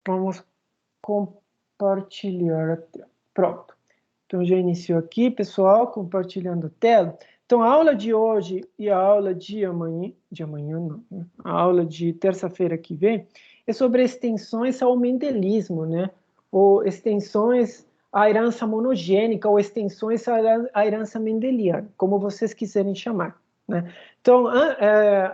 Vamos compartilhar a tela. Pronto. Então, já iniciou aqui, pessoal, compartilhando a tela. Então, a aula de hoje e a aula de amanhã não, né? A aula de terça-feira que vem é sobre extensões ao mendelismo, né? Ou extensões à herança monogênica, ou extensões à herança mendeliana, como vocês quiserem chamar, né? Então,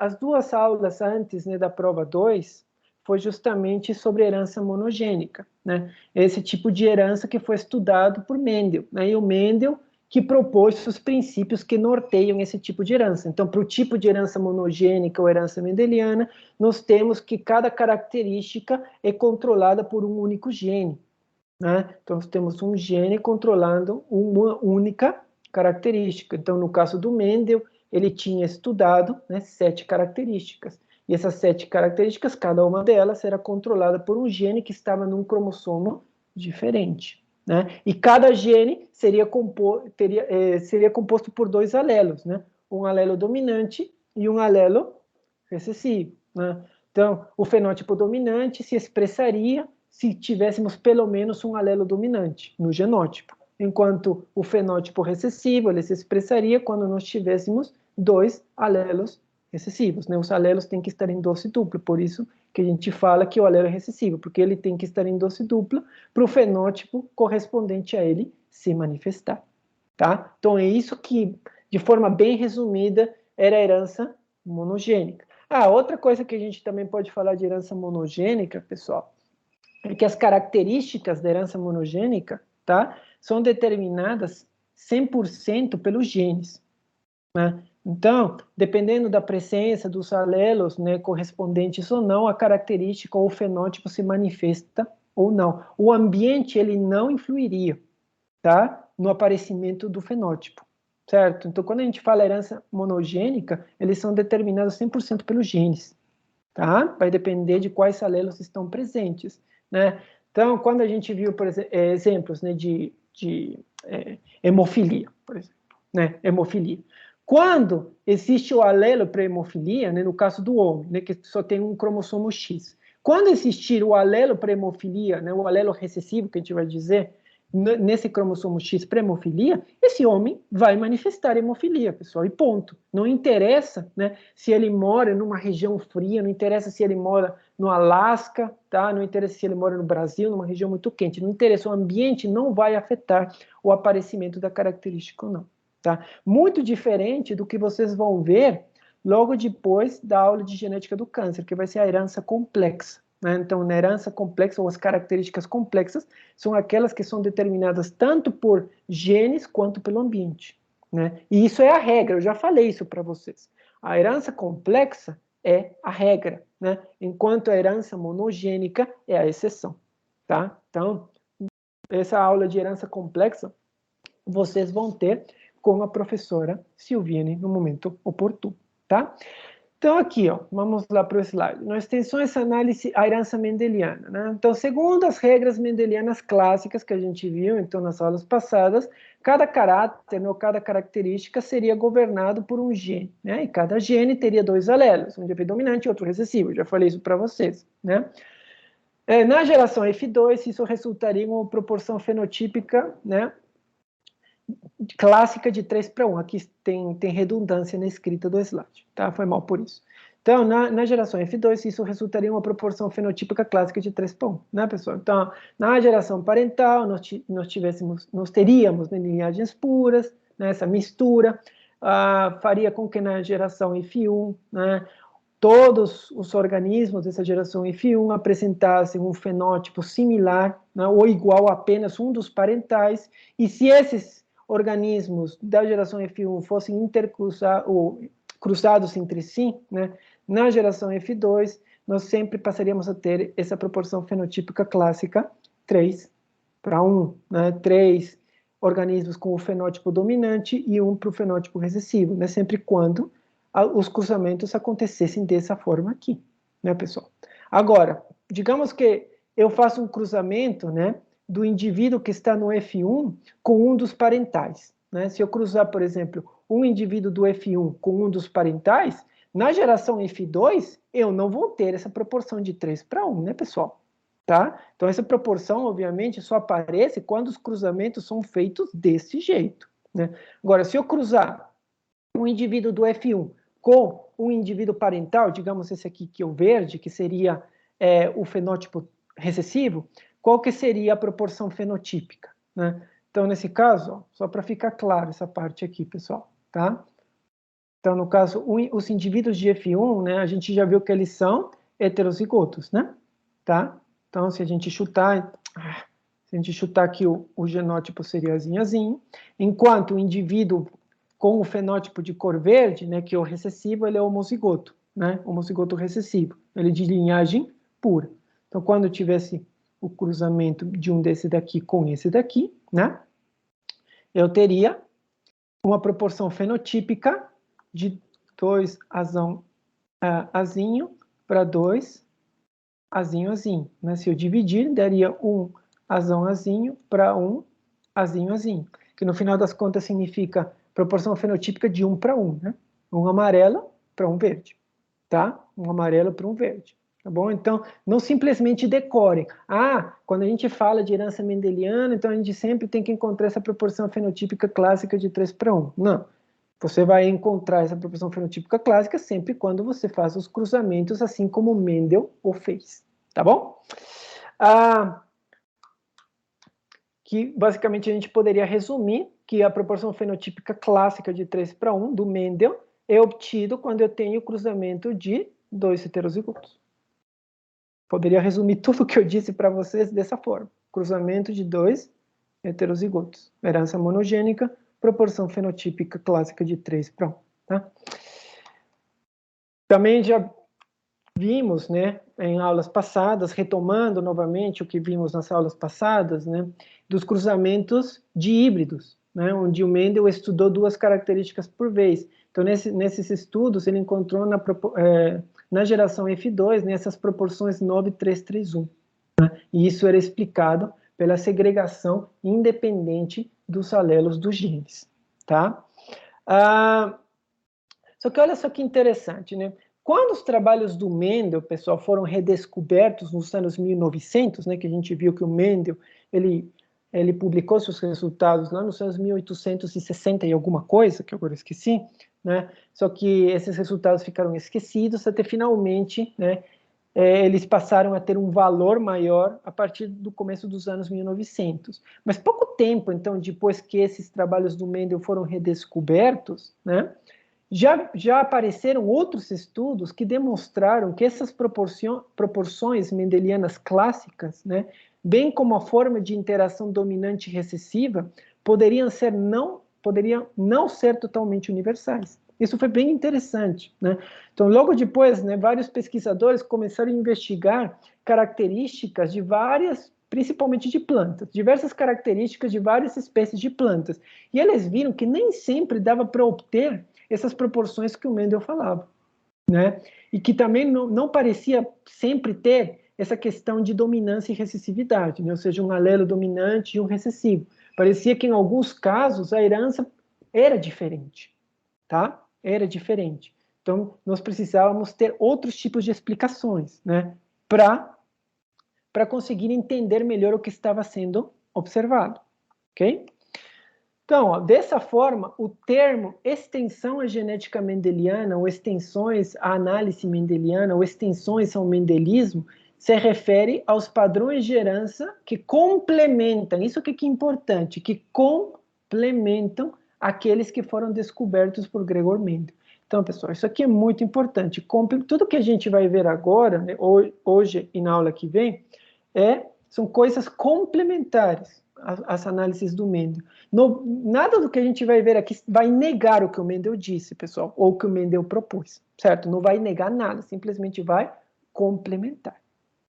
as duas aulas antes, né, da prova 2 foi justamente sobre herança monogênica, né? Esse tipo de herança que foi estudado por Mendel, né? E o Mendel que propôs os princípios que norteiam esse tipo de herança. Então, para o tipo de herança monogênica ou herança mendeliana, nós temos que cada característica é controlada por um único gene, né? Então, nós temos um gene controlando uma única característica. Então, no caso do Mendel, ele tinha estudado, né, 7 características. E essas 7 características, cada uma delas era controlada por um gene que estava num cromossomo diferente, né? E cada gene seria composto por 2 alelos, né? Um alelo dominante e um alelo recessivo, né? Então, o fenótipo dominante se expressaria se tivéssemos pelo menos um alelo dominante no genótipo, enquanto o fenótipo recessivo ele se expressaria quando nós tivéssemos 2 alelos recessivos, né? Os alelos têm que estar em dose dupla, por isso que a gente fala que o alelo é recessivo, porque ele tem que estar em dose dupla para o fenótipo correspondente a ele se manifestar, tá? Então é isso que, de forma bem resumida, era a herança monogênica. Outra coisa que a gente também pode falar de herança monogênica, pessoal, é que as características da herança monogênica, tá, são determinadas 100% pelos genes, né? Então, dependendo da presença dos alelos, né, correspondentes ou não, a característica ou o fenótipo se manifesta ou não. O ambiente, ele não influiria, tá, no aparecimento do fenótipo, certo? Então, quando a gente fala herança monogênica, eles são determinados 100% pelos genes, tá? Vai depender de quais alelos estão presentes, né? Então, quando a gente viu, por exemplo, exemplos, né, de hemofilia, por exemplo, né, hemofilia. Quando existe o alelo para hemofilia, né, no caso do homem, né, que só tem um cromossomo X, quando existir o alelo para hemofilia, né, o alelo recessivo, que a gente vai dizer, nesse cromossomo X para hemofilia, esse homem vai manifestar hemofilia, pessoal, e ponto. Não interessa, né, se ele mora numa região fria, não interessa se ele mora no Alasca, tá? Não interessa se ele mora no Brasil, numa região muito quente, não interessa, o ambiente não vai afetar o aparecimento da característica ou não, tá? Muito diferente do que vocês vão ver logo depois da aula de genética do câncer, que vai ser a herança complexa, né? Então, na herança complexa, ou as características complexas, são aquelas que são determinadas tanto por genes quanto pelo ambiente, né? E isso é a regra, eu já falei isso para vocês. A herança complexa é a regra, né? Enquanto a herança monogênica é a exceção, tá? Então, essa aula de herança complexa vocês vão ter com a professora Silviane no momento oportuno, tá? Então, aqui, ó, vamos lá para o slide. Nós temos essa análise, a herança mendeliana, né? Então, segundo as regras mendelianas clássicas que a gente viu, então, nas aulas passadas, cada caráter, né, ou cada característica seria governado por um gene, né? E cada gene teria 2 alelos, um de dominante e outro recessivo. Eu já falei isso para vocês, né? Na geração F2, isso resultaria em uma proporção fenotípica, né, clássica de 3:1. Aqui tem redundância na escrita do slide, tá? Foi mal por isso. Então, na geração F2, isso resultaria em uma proporção fenotípica clássica de 3:1, né, pessoal? Então, na geração parental, nós teríamos, né, linhagens puras, né, essa mistura, faria com que na geração F1, né, todos os organismos dessa geração F1 apresentassem um fenótipo similar, né, ou igual a apenas um dos parentais, e se esses organismos da geração F1 fossem cruzados entre si, né, na geração F2, nós sempre passaríamos a ter essa proporção fenotípica clássica 3:1, né, 3 organismos com o fenótipo dominante e um para o fenótipo recessivo, né, sempre quando os cruzamentos acontecessem dessa forma aqui, né, pessoal? Agora, digamos que eu faço um cruzamento, né, do indivíduo que está no F1 com um dos parentais, né? Se eu cruzar, por exemplo, um indivíduo do F1 com um dos parentais, na geração F2, eu não vou ter essa proporção de 3:1, né, pessoal? tá? Então, essa proporção, obviamente, só aparece quando os cruzamentos são feitos desse jeito, né? Agora, se eu cruzar um indivíduo do F1 com um indivíduo parental, digamos esse aqui que é o verde, que seria o fenótipo recessivo, qual que seria a proporção fenotípica, né? Então, nesse caso, ó, só para ficar claro essa parte aqui, pessoal, tá? Então, no caso, os indivíduos de F1, né, a gente já viu que eles são heterozigotos, né? Tá? Então, se a gente chutar aqui o genótipo seria azinho, enquanto o indivíduo com o fenótipo de cor verde, né, que é o recessivo, ele é homozigoto, né? Homozigoto recessivo, ele é de linhagem pura. Então, quando eu tivesse o cruzamento de um desse daqui com esse daqui, né, eu teria uma proporção fenotípica de 2 azinho para 2 azinho. Né? Se eu dividir, daria 1 azinho para 1 azinho. Que no final das contas significa proporção fenotípica de 1 para 1. Né? Um amarelo para um verde. Tá? Um amarelo para um verde. Tá bom? Então, não simplesmente decorem. Quando a gente fala de herança mendeliana, então a gente sempre tem que encontrar essa proporção fenotípica clássica de 3 para 1. Não. Você vai encontrar essa proporção fenotípica clássica sempre quando você faz os cruzamentos, assim como Mendel o fez. Tá bom? Que basicamente a gente poderia resumir que a proporção fenotípica clássica de 3 para 1 do Mendel é obtido quando eu tenho o cruzamento de 2 heterozigotos. Poderia resumir tudo o que eu disse para vocês dessa forma. Cruzamento de 2 heterozigotos. Herança monogênica, proporção fenotípica clássica de 3 para 1. Tá? Também já vimos, né, em aulas passadas, retomando novamente o que vimos nas aulas passadas, né, dos cruzamentos de híbridos, né, onde o Mendel estudou 2 características por vez. Então, nesses estudos, ele encontrou na geração F2, né, essas proporções 9:3:3:1. Né, e isso era explicado pela segregação independente dos alelos dos genes. Tá? Só que olha só que interessante, né? Quando os trabalhos do Mendel, pessoal, foram redescobertos nos anos 1900, né, que a gente viu que o Mendel, ele publicou seus resultados lá nos anos 1860 e alguma coisa, que eu agora esqueci, né? Só que esses resultados ficaram esquecidos até finalmente, né, eles passaram a ter um valor maior a partir do começo dos anos 1900. Mas pouco tempo, então, depois que esses trabalhos do Mendel foram redescobertos, né, já apareceram outros estudos que demonstraram que essas proporções mendelianas clássicas, né, bem como a forma de interação dominante recessiva, poderiam não ser totalmente universais. Isso foi bem interessante, né? Então, logo depois, né, vários pesquisadores começaram a investigar características de várias, principalmente de plantas, diversas características de várias espécies de plantas. E eles viram que nem sempre dava para obter essas proporções que o Mendel falava, né? E que também não parecia sempre ter essa questão de dominância e recessividade, né? Ou seja, um alelo dominante e um recessivo. Parecia que em alguns casos a herança era diferente, tá? Era diferente. Então, nós precisávamos ter outros tipos de explicações, né? Para conseguir entender melhor o que estava sendo observado, ok? Então, ó, dessa forma, o termo extensão à genética mendeliana, ou extensões à análise mendeliana, ou extensões ao mendelismo, se refere aos padrões de herança que complementam, isso que é importante, que complementam aqueles que foram descobertos por Gregor Mendel. Então, pessoal, isso aqui é muito importante. Tudo que a gente vai ver agora, né, hoje e na aula que vem, são coisas complementares às análises do Mendel. Nada do que a gente vai ver aqui vai negar o que o Mendel disse, pessoal, ou o que o Mendel propôs, certo? Não vai negar nada, simplesmente vai complementar,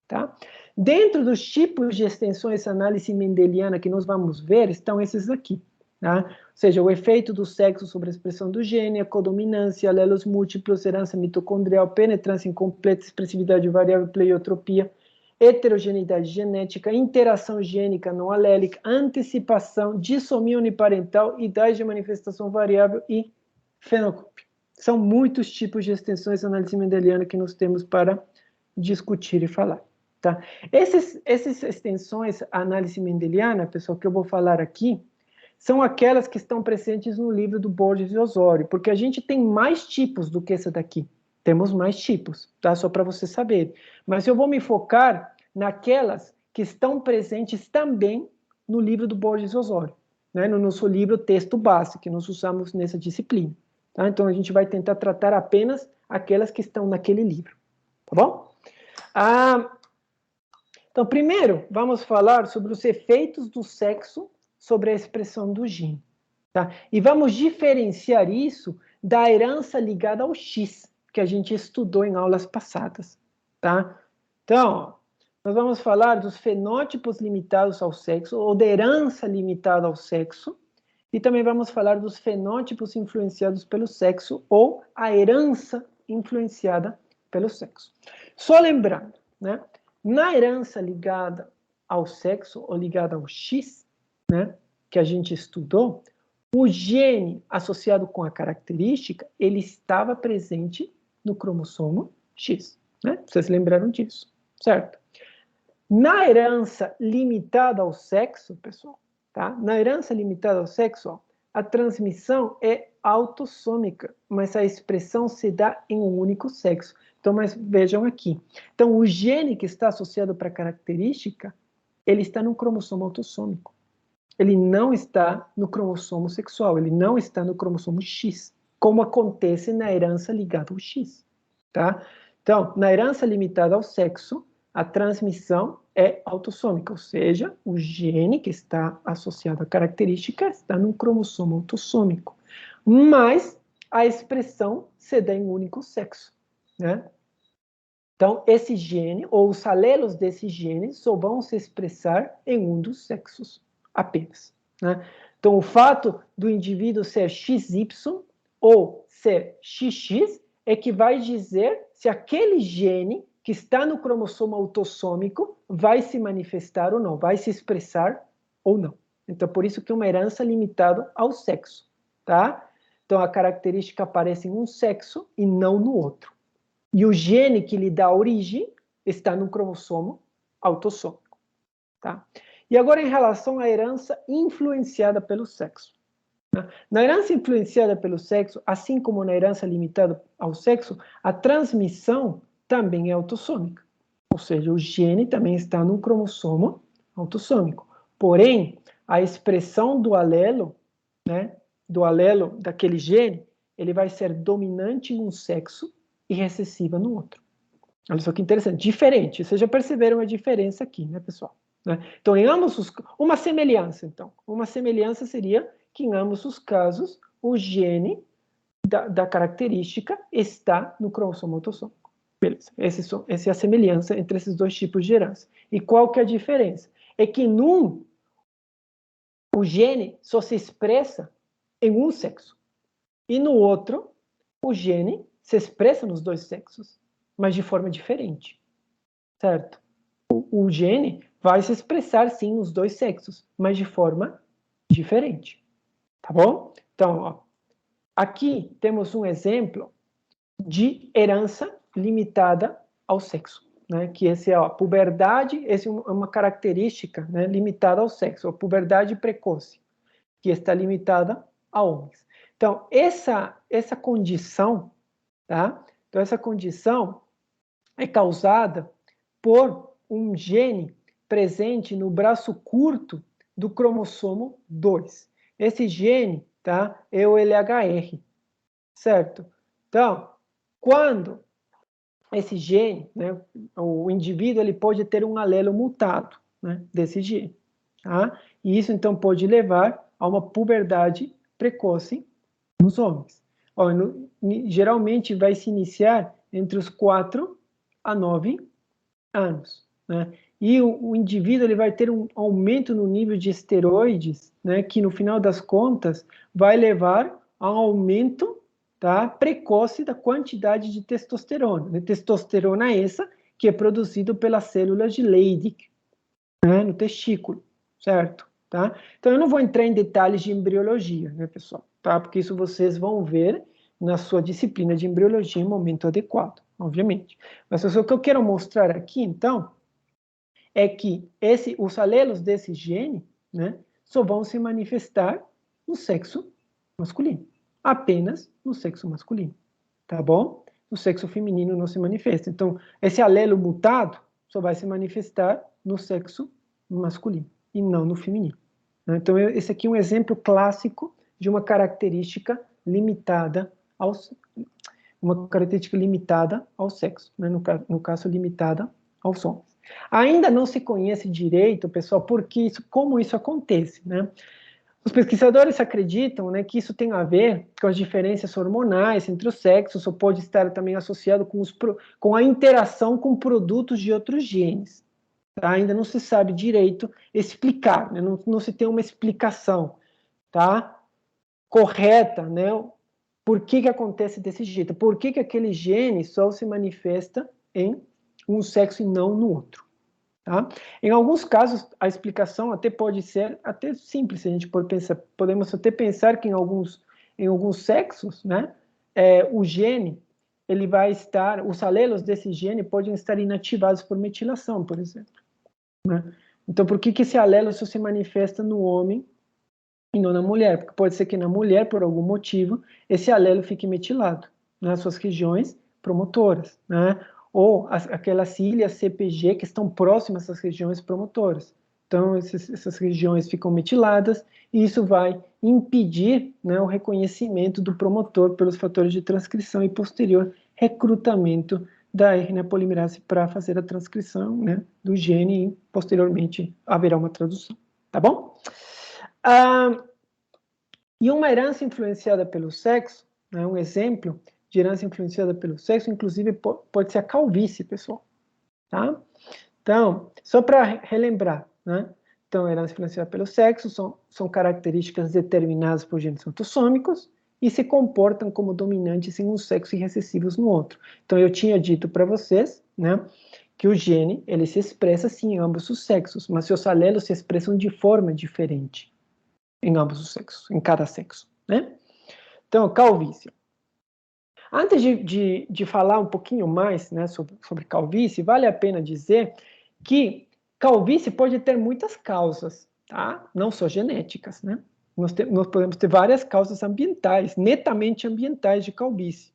tá? Dentro dos tipos de extensões análise mendeliana que nós vamos ver, estão esses aqui, tá? Ou seja, o efeito do sexo sobre a expressão do gene, a codominância, alelos múltiplos, herança mitocondrial, penetrância incompleta, expressividade variável, pleiotropia, heterogeneidade genética, interação gênica não alélica, antecipação, dissomia uniparental, idade de manifestação variável e fenocópio. São muitos tipos de extensões análise mendeliana que nós temos para discutir e falar, tá? Essas extensões à análise mendeliana, pessoal, que eu vou falar aqui, são aquelas que estão presentes no livro do Borges e Osório, porque a gente tem mais tipos do que essa daqui. Temos mais tipos, tá? Só para você saber. Mas eu vou me focar naquelas que estão presentes também no livro do Borges e Osório, né? No nosso livro Texto Base, que nós usamos nessa disciplina. Tá? Então, a gente vai tentar tratar apenas aquelas que estão naquele livro, tá bom? Então, primeiro, vamos falar sobre os efeitos do sexo sobre a expressão do gene. Tá? E vamos diferenciar isso da herança ligada ao X, que a gente estudou em aulas passadas. Tá? Então, nós vamos falar dos fenótipos limitados ao sexo, ou da herança limitada ao sexo, e também vamos falar dos fenótipos influenciados pelo sexo, ou a herança influenciada pelo sexo. Só lembrando, né? Na herança ligada ao sexo, ou ligada ao X, né, que a gente estudou, o gene associado com a característica, ele estava presente no cromossomo X. Né? Vocês lembraram disso, certo? Na herança limitada ao sexo, pessoal, tá? Na herança limitada ao sexo, ó, a transmissão é autossômica, mas a expressão se dá em um único sexo. Então, mas vejam aqui. Então, o gene que está associado para a característica, ele está no cromossomo autossômico. Ele não está no cromossomo sexual, ele não está no cromossomo X, como acontece na herança ligada ao X, tá? Então, na herança limitada ao sexo, a transmissão é autossômica, ou seja, o gene que está associado à característica está no cromossomo autossômico, mas a expressão se dá em um único sexo, né? Então, esse gene, ou os alelos desse gene, só vão se expressar em um dos sexos apenas. Né? Então, o fato do indivíduo ser XY ou ser XX é que vai dizer se aquele gene que está no cromossomo autossômico vai se manifestar ou não, vai se expressar ou não. Então, por isso que é uma herança limitada ao sexo, tá? Então, a característica aparece em um sexo e não no outro. E o gene que lhe dá origem está no cromossomo autossômico, tá? E agora, em relação à herança influenciada pelo sexo. Na herança influenciada pelo sexo, assim como na herança limitada ao sexo, a transmissão também é autossômica. Ou seja, o gene também está no cromossomo autossômico. Porém, a expressão do alelo, né, do alelo daquele gene, ele vai ser dominante em um sexo e recessiva no outro. Olha só que interessante, diferente. Vocês já perceberam a diferença aqui, né, pessoal? Né? Então, em ambos os... Uma semelhança, então. Uma semelhança seria que, em ambos os casos, o gene da característica está no cromossomo autossômico. Beleza. Essa é a semelhança entre esses dois tipos de herança. E qual que é a diferença? É que num, o gene só se expressa em um sexo. E no outro, o gene se expressa nos dois sexos, mas de forma diferente. Certo? O gene vai se expressar, sim, nos dois sexos, mas de forma diferente. Tá bom? Então, ó, aqui temos um exemplo de herança limitada ao sexo, né? Que esse é a puberdade, essa é uma característica, né, limitada ao sexo, a puberdade precoce, que está limitada a homens. Então, essa condição, tá? Então, essa condição é causada por um gene presente no braço curto do cromossomo 2. Esse gene, tá, é o LHR, certo? Então, quando esse gene, né, o indivíduo ele pode ter um alelo mutado, né, desse gene, tá? E isso então pode levar a uma puberdade precoce nos homens. Ó, geralmente vai se iniciar entre os 4 a 9 anos, né? E o indivíduo ele vai ter um aumento no nível de esteroides, né, que no final das contas vai levar a um aumento, tá, precoce da quantidade de testosterona. Né? Testosterona essa que é produzido pelas células de Leydig, né, no testículo, certo? Tá? Então eu não vou entrar em detalhes de embriologia, né, pessoal? Tá? Porque isso vocês vão ver na sua disciplina de embriologia em momento adequado, obviamente. Mas o que eu quero mostrar aqui, então, é que os alelos desse gene, né, só vão se manifestar no sexo masculino. Apenas no sexo masculino. Tá bom? O sexo feminino não se manifesta. Então, esse alelo mutado só vai se manifestar no sexo masculino e não no feminino. Então, esse aqui é um exemplo clássico de uma característica limitada ao sexo, né? No caso, limitada aos homens. Ainda não se conhece direito, pessoal, como isso acontece, né? Os pesquisadores acreditam, né, que isso tem a ver com as diferenças hormonais entre os sexos, ou pode estar também associado com a interação com produtos de outros genes. Tá? Ainda não se sabe direito explicar, né? Não se tem uma explicação, tá, correta, né, por que acontece desse jeito, por que aquele gene só se manifesta em um sexo e não no outro. Tá? Em alguns casos, a explicação até pode ser até simples, se a gente for pensar. Podemos até pensar que em alguns sexos, né, o gene, ele vai estar, os alelos desse gene podem estar inativados por metilação, por exemplo. Né? Então, por que esse alelo só se manifesta no homem e não na mulher? Porque pode ser que na mulher, por algum motivo, esse alelo fique metilado nas suas regiões promotoras, né? Ou aquelas ilhas CPG que estão próximas às regiões promotoras. Então, essas regiões ficam metiladas e isso vai impedir, né, o reconhecimento do promotor pelos fatores de transcrição e posterior recrutamento da RNA polimerase para fazer a transcrição, né, do gene e posteriormente haverá uma tradução. Tá bom? E uma herança influenciada pelo sexo, né, um exemplo de herança influenciada pelo sexo, inclusive pode ser a calvície, pessoal. Tá? Então, só para relembrar, né? Então, herança influenciada pelo sexo são características determinadas por genes autossômicos e se comportam como dominantes em um sexo e recessivos no outro. Então, eu tinha dito para vocês, né, que o gene, ele se expressa sim em ambos os sexos, mas seus alelos se expressam de forma diferente em ambos os sexos, em cada sexo, né? Então, calvície. Antes de falar um pouquinho mais, né, sobre calvície, vale a pena dizer que calvície pode ter muitas causas, tá? Não só genéticas, né? Nós podemos ter várias causas ambientais, netamente ambientais de calvície.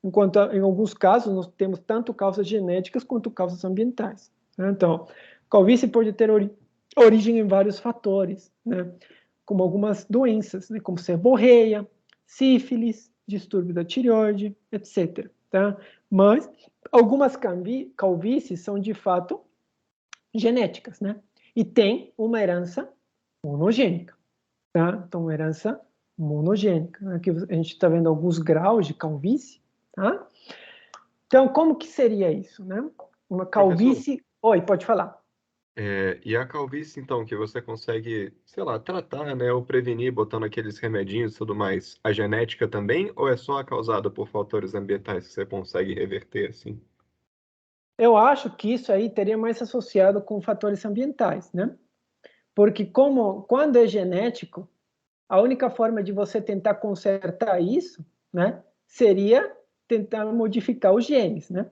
Enquanto em alguns casos nós temos tanto causas genéticas quanto causas ambientais. Né? Então, calvície pode ter origem em vários fatores, né? Como algumas doenças, né? Como seborreia, sífilis, distúrbio da tireoide, etc. Tá? Mas algumas calvícies são de fato genéticas, né? E tem uma herança monogênica, tá? Então, uma herança monogênica. Aqui a gente está vendo alguns graus de calvície, tá? Então, como que seria isso, né? Uma calvície... Professor, Oi, pode falar. e a calvície, então, que você consegue, sei lá, tratar, né, ou prevenir botando aqueles remedinhos e tudo mais, a genética também, ou é só causada por fatores ambientais que você consegue reverter, assim? Eu acho que isso aí teria mais associado com fatores ambientais, né? Porque quando é genético, a única forma de você tentar consertar isso, né, seria tentar modificar os genes, né?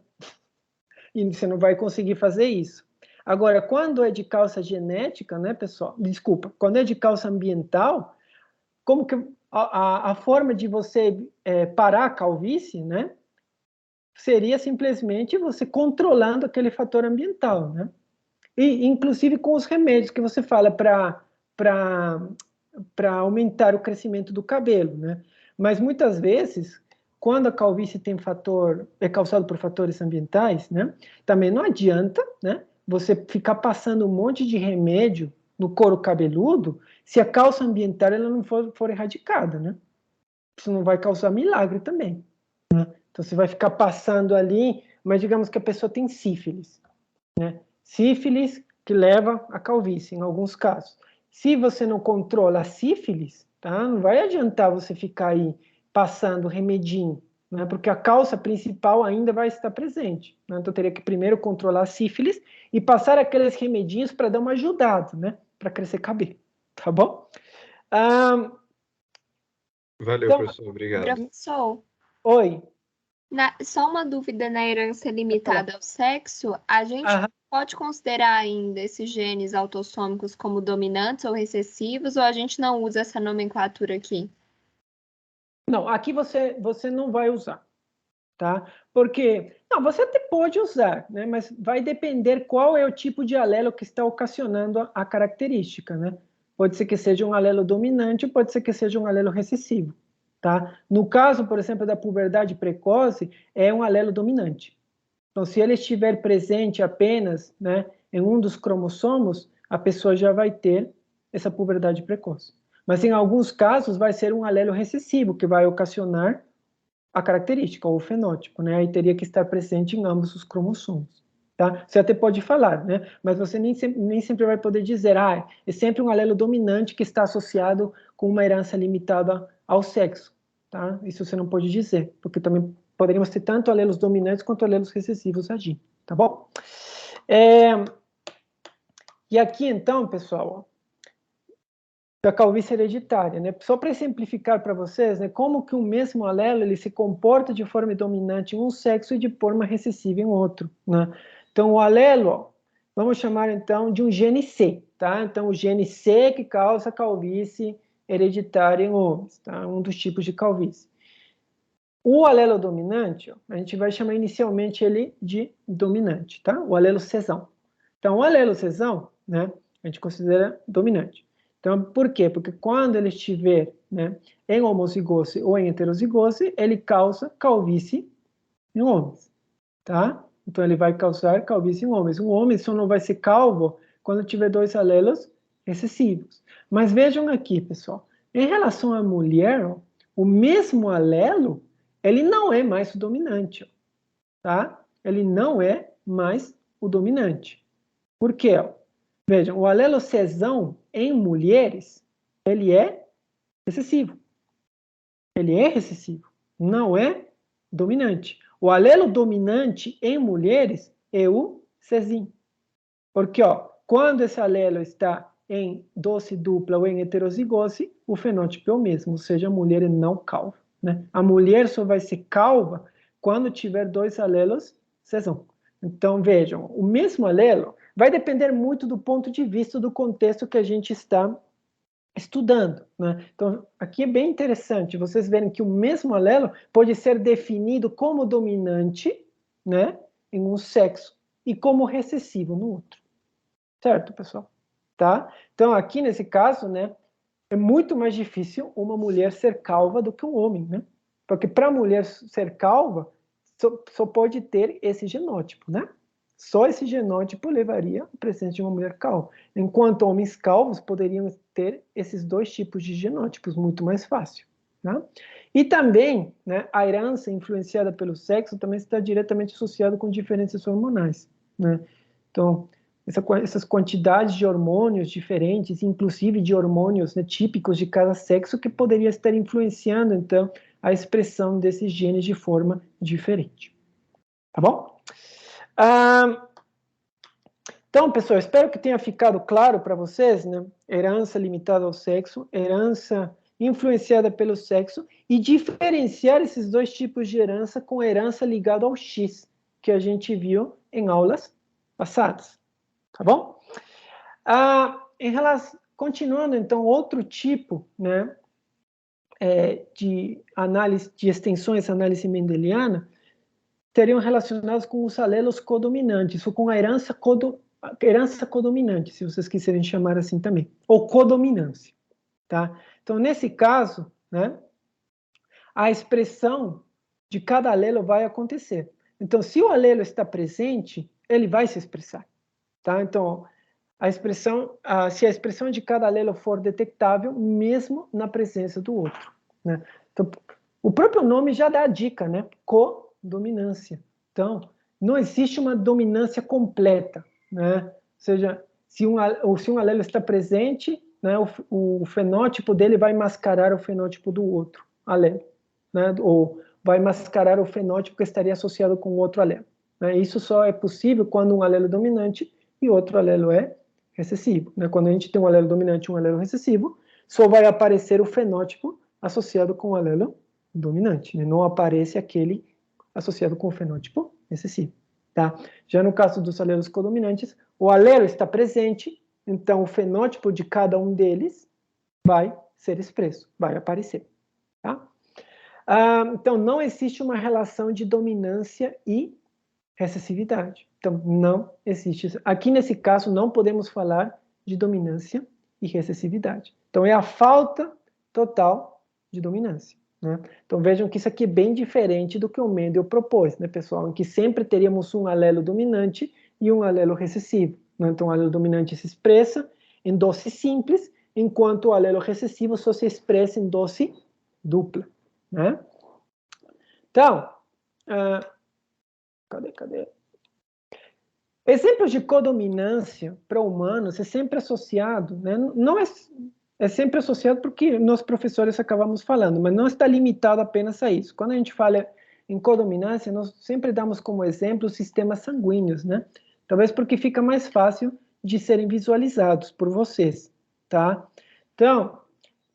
E você não vai conseguir fazer isso. Agora, quando é de causa genética, né, pessoal? Desculpa, quando é de causa ambiental, como que a forma de você parar a calvície, né, seria simplesmente você controlando aquele fator ambiental, né? E inclusive com os remédios que você fala para aumentar o crescimento do cabelo, né? Mas muitas vezes, quando a calvície é causada por fatores ambientais, né? Também não adianta, né? Você ficar passando um monte de remédio no couro cabeludo se a causa ambiental ela não for erradicada, né? Isso não vai causar milagre também. Então você vai ficar passando ali, mas digamos que a pessoa tem sífilis, né? Sífilis que leva à calvície, em alguns casos. Se você não controla a sífilis, tá? Não vai adiantar você ficar aí passando remedinho, né? Porque a causa principal ainda vai estar presente. Né? Então, teria que primeiro controlar a sífilis e passar aqueles remedinhos para dar uma ajudada, né? Para crescer cabelo, tá bom? Valeu, Então, professor, obrigado. Professor, oi. Só uma dúvida na herança limitada ao sexo, a gente pode considerar ainda esses genes autossômicos como dominantes ou recessivos, ou a gente não usa essa nomenclatura aqui? Não, aqui você não vai usar, tá? Porque, não, você até pode usar, né? Mas vai depender qual é o tipo de alelo que está ocasionando a característica, né? Pode ser que seja um alelo dominante, pode ser que seja um alelo recessivo, tá? No caso, por exemplo, da puberdade precoce, é um alelo dominante. Então, se ele estiver presente apenas, né, em um dos cromossomos, a pessoa já vai ter essa puberdade precoce. Mas em alguns casos vai ser um alelo recessivo que vai ocasionar a característica ou o fenótipo, né? Aí teria que estar presente em ambos os cromossomos, tá? Você até pode falar, né? Mas você nem sempre vai poder dizer, é sempre um alelo dominante que está associado com uma herança limitada ao sexo, tá? Isso você não pode dizer, porque também poderíamos ter tanto alelos dominantes quanto alelos recessivos agindo, tá bom? E aqui, então, pessoal, da calvície hereditária, né? Só para simplificar para vocês, né, como que o mesmo alelo ele se comporta de forma dominante em um sexo e de forma recessiva em outro, né? Então, o alelo, ó, vamos chamar então de um gene C, tá? Então, o gene C que causa calvície hereditária em homens, tá? Um dos tipos de calvície. O alelo dominante, ó, a gente vai chamar inicialmente ele de dominante, tá? O alelo Czão. Então, o alelo Czão, né, a gente considera dominante. Então, por quê? Porque quando ele estiver, né, em homozigose ou em heterozigose, ele causa calvície em homens, tá? Então, ele vai causar calvície em homens. Um homem só não vai ser calvo quando tiver dois alelos recessivos. Mas vejam aqui, pessoal, em relação à mulher, ó, o mesmo alelo, ele não é mais o dominante, ó, tá? Ele não é mais o dominante. Por quê? Ó? Vejam, o alelo Czão em mulheres, ele é recessivo. Ele é recessivo, não é dominante. O alelo dominante em mulheres é o Czinho. Porque, ó, quando esse alelo está em dose dupla ou em heterozigose, o fenótipo é o mesmo, ou seja, a mulher é não calva, né? A mulher só vai ser calva quando tiver dois alelos Czão. Então, vejam, o mesmo alelo vai depender muito do ponto de vista do contexto que a gente está estudando, né? Então, aqui é bem interessante vocês verem que o mesmo alelo pode ser definido como dominante, né, em um sexo e como recessivo no outro. Certo, pessoal? Tá? Então, aqui nesse caso, né, é muito mais difícil uma mulher ser calva do que um homem, né? Porque para a mulher ser calva, só pode ter esse genótipo, né? Só esse genótipo levaria à presença de uma mulher calva. Enquanto homens calvos poderiam ter esses dois tipos de genótipos muito mais fácil. Né? E também, né, a herança influenciada pelo sexo também está diretamente associada com diferenças hormonais. Né? Então, essas quantidades de hormônios diferentes, inclusive de hormônios, né, típicos de cada sexo, que poderia estar influenciando, então, a expressão desses genes de forma diferente. Tá bom? Então, pessoal, espero que tenha ficado claro para vocês, né? Herança limitada ao sexo, herança influenciada pelo sexo, e diferenciar esses dois tipos de herança com herança ligada ao X, que a gente viu em aulas passadas. Tá bom? Continuando, então, outro tipo, né, de análise de extensões, análise mendeliana, teriam relacionados com os alelos codominantes, ou com a herança codominante, se vocês quiserem chamar assim também, ou codominância, tá? Então, nesse caso, né, a expressão de cada alelo vai acontecer. Então, se o alelo está presente, ele vai se expressar, tá? Então, se a expressão de cada alelo for detectável, mesmo na presença do outro, né? Então, o próprio nome já dá a dica, né? Codominância. Então, não existe uma dominância completa, né? Ou seja, se um alelo está presente, né, o fenótipo dele vai mascarar o fenótipo do outro alelo, né? Ou vai mascarar o fenótipo que estaria associado com o outro alelo. Né? Isso só é possível quando um alelo é dominante e outro alelo é recessivo. Né? Quando a gente tem um alelo dominante e um alelo recessivo, só vai aparecer o fenótipo associado com o alelo dominante. Né? Não aparece aquele associado com o fenótipo recessivo, tá? Já no caso dos alelos codominantes, o alelo está presente, então o fenótipo de cada um deles vai ser expresso, vai aparecer, tá? Então, não existe uma relação de dominância e recessividade. Então, não existe. Aqui, nesse caso, não podemos falar de dominância e recessividade. Então, é a falta total de dominância, né? Então, vejam que isso aqui é bem diferente do que o Mendel propôs, né, pessoal? Em que sempre teríamos um alelo dominante e um alelo recessivo, né? Então, o alelo dominante se expressa em dose simples, enquanto o alelo recessivo só se expressa em dose dupla, né? Então, cadê? Exemplos de codominância para humanos é sempre associado, né? Não é sempre associado porque nós professores acabamos falando, mas não está limitado apenas a isso. Quando a gente fala em codominância, nós sempre damos como exemplo os sistemas sanguíneos, né? Talvez porque fica mais fácil de serem visualizados por vocês, tá? Então,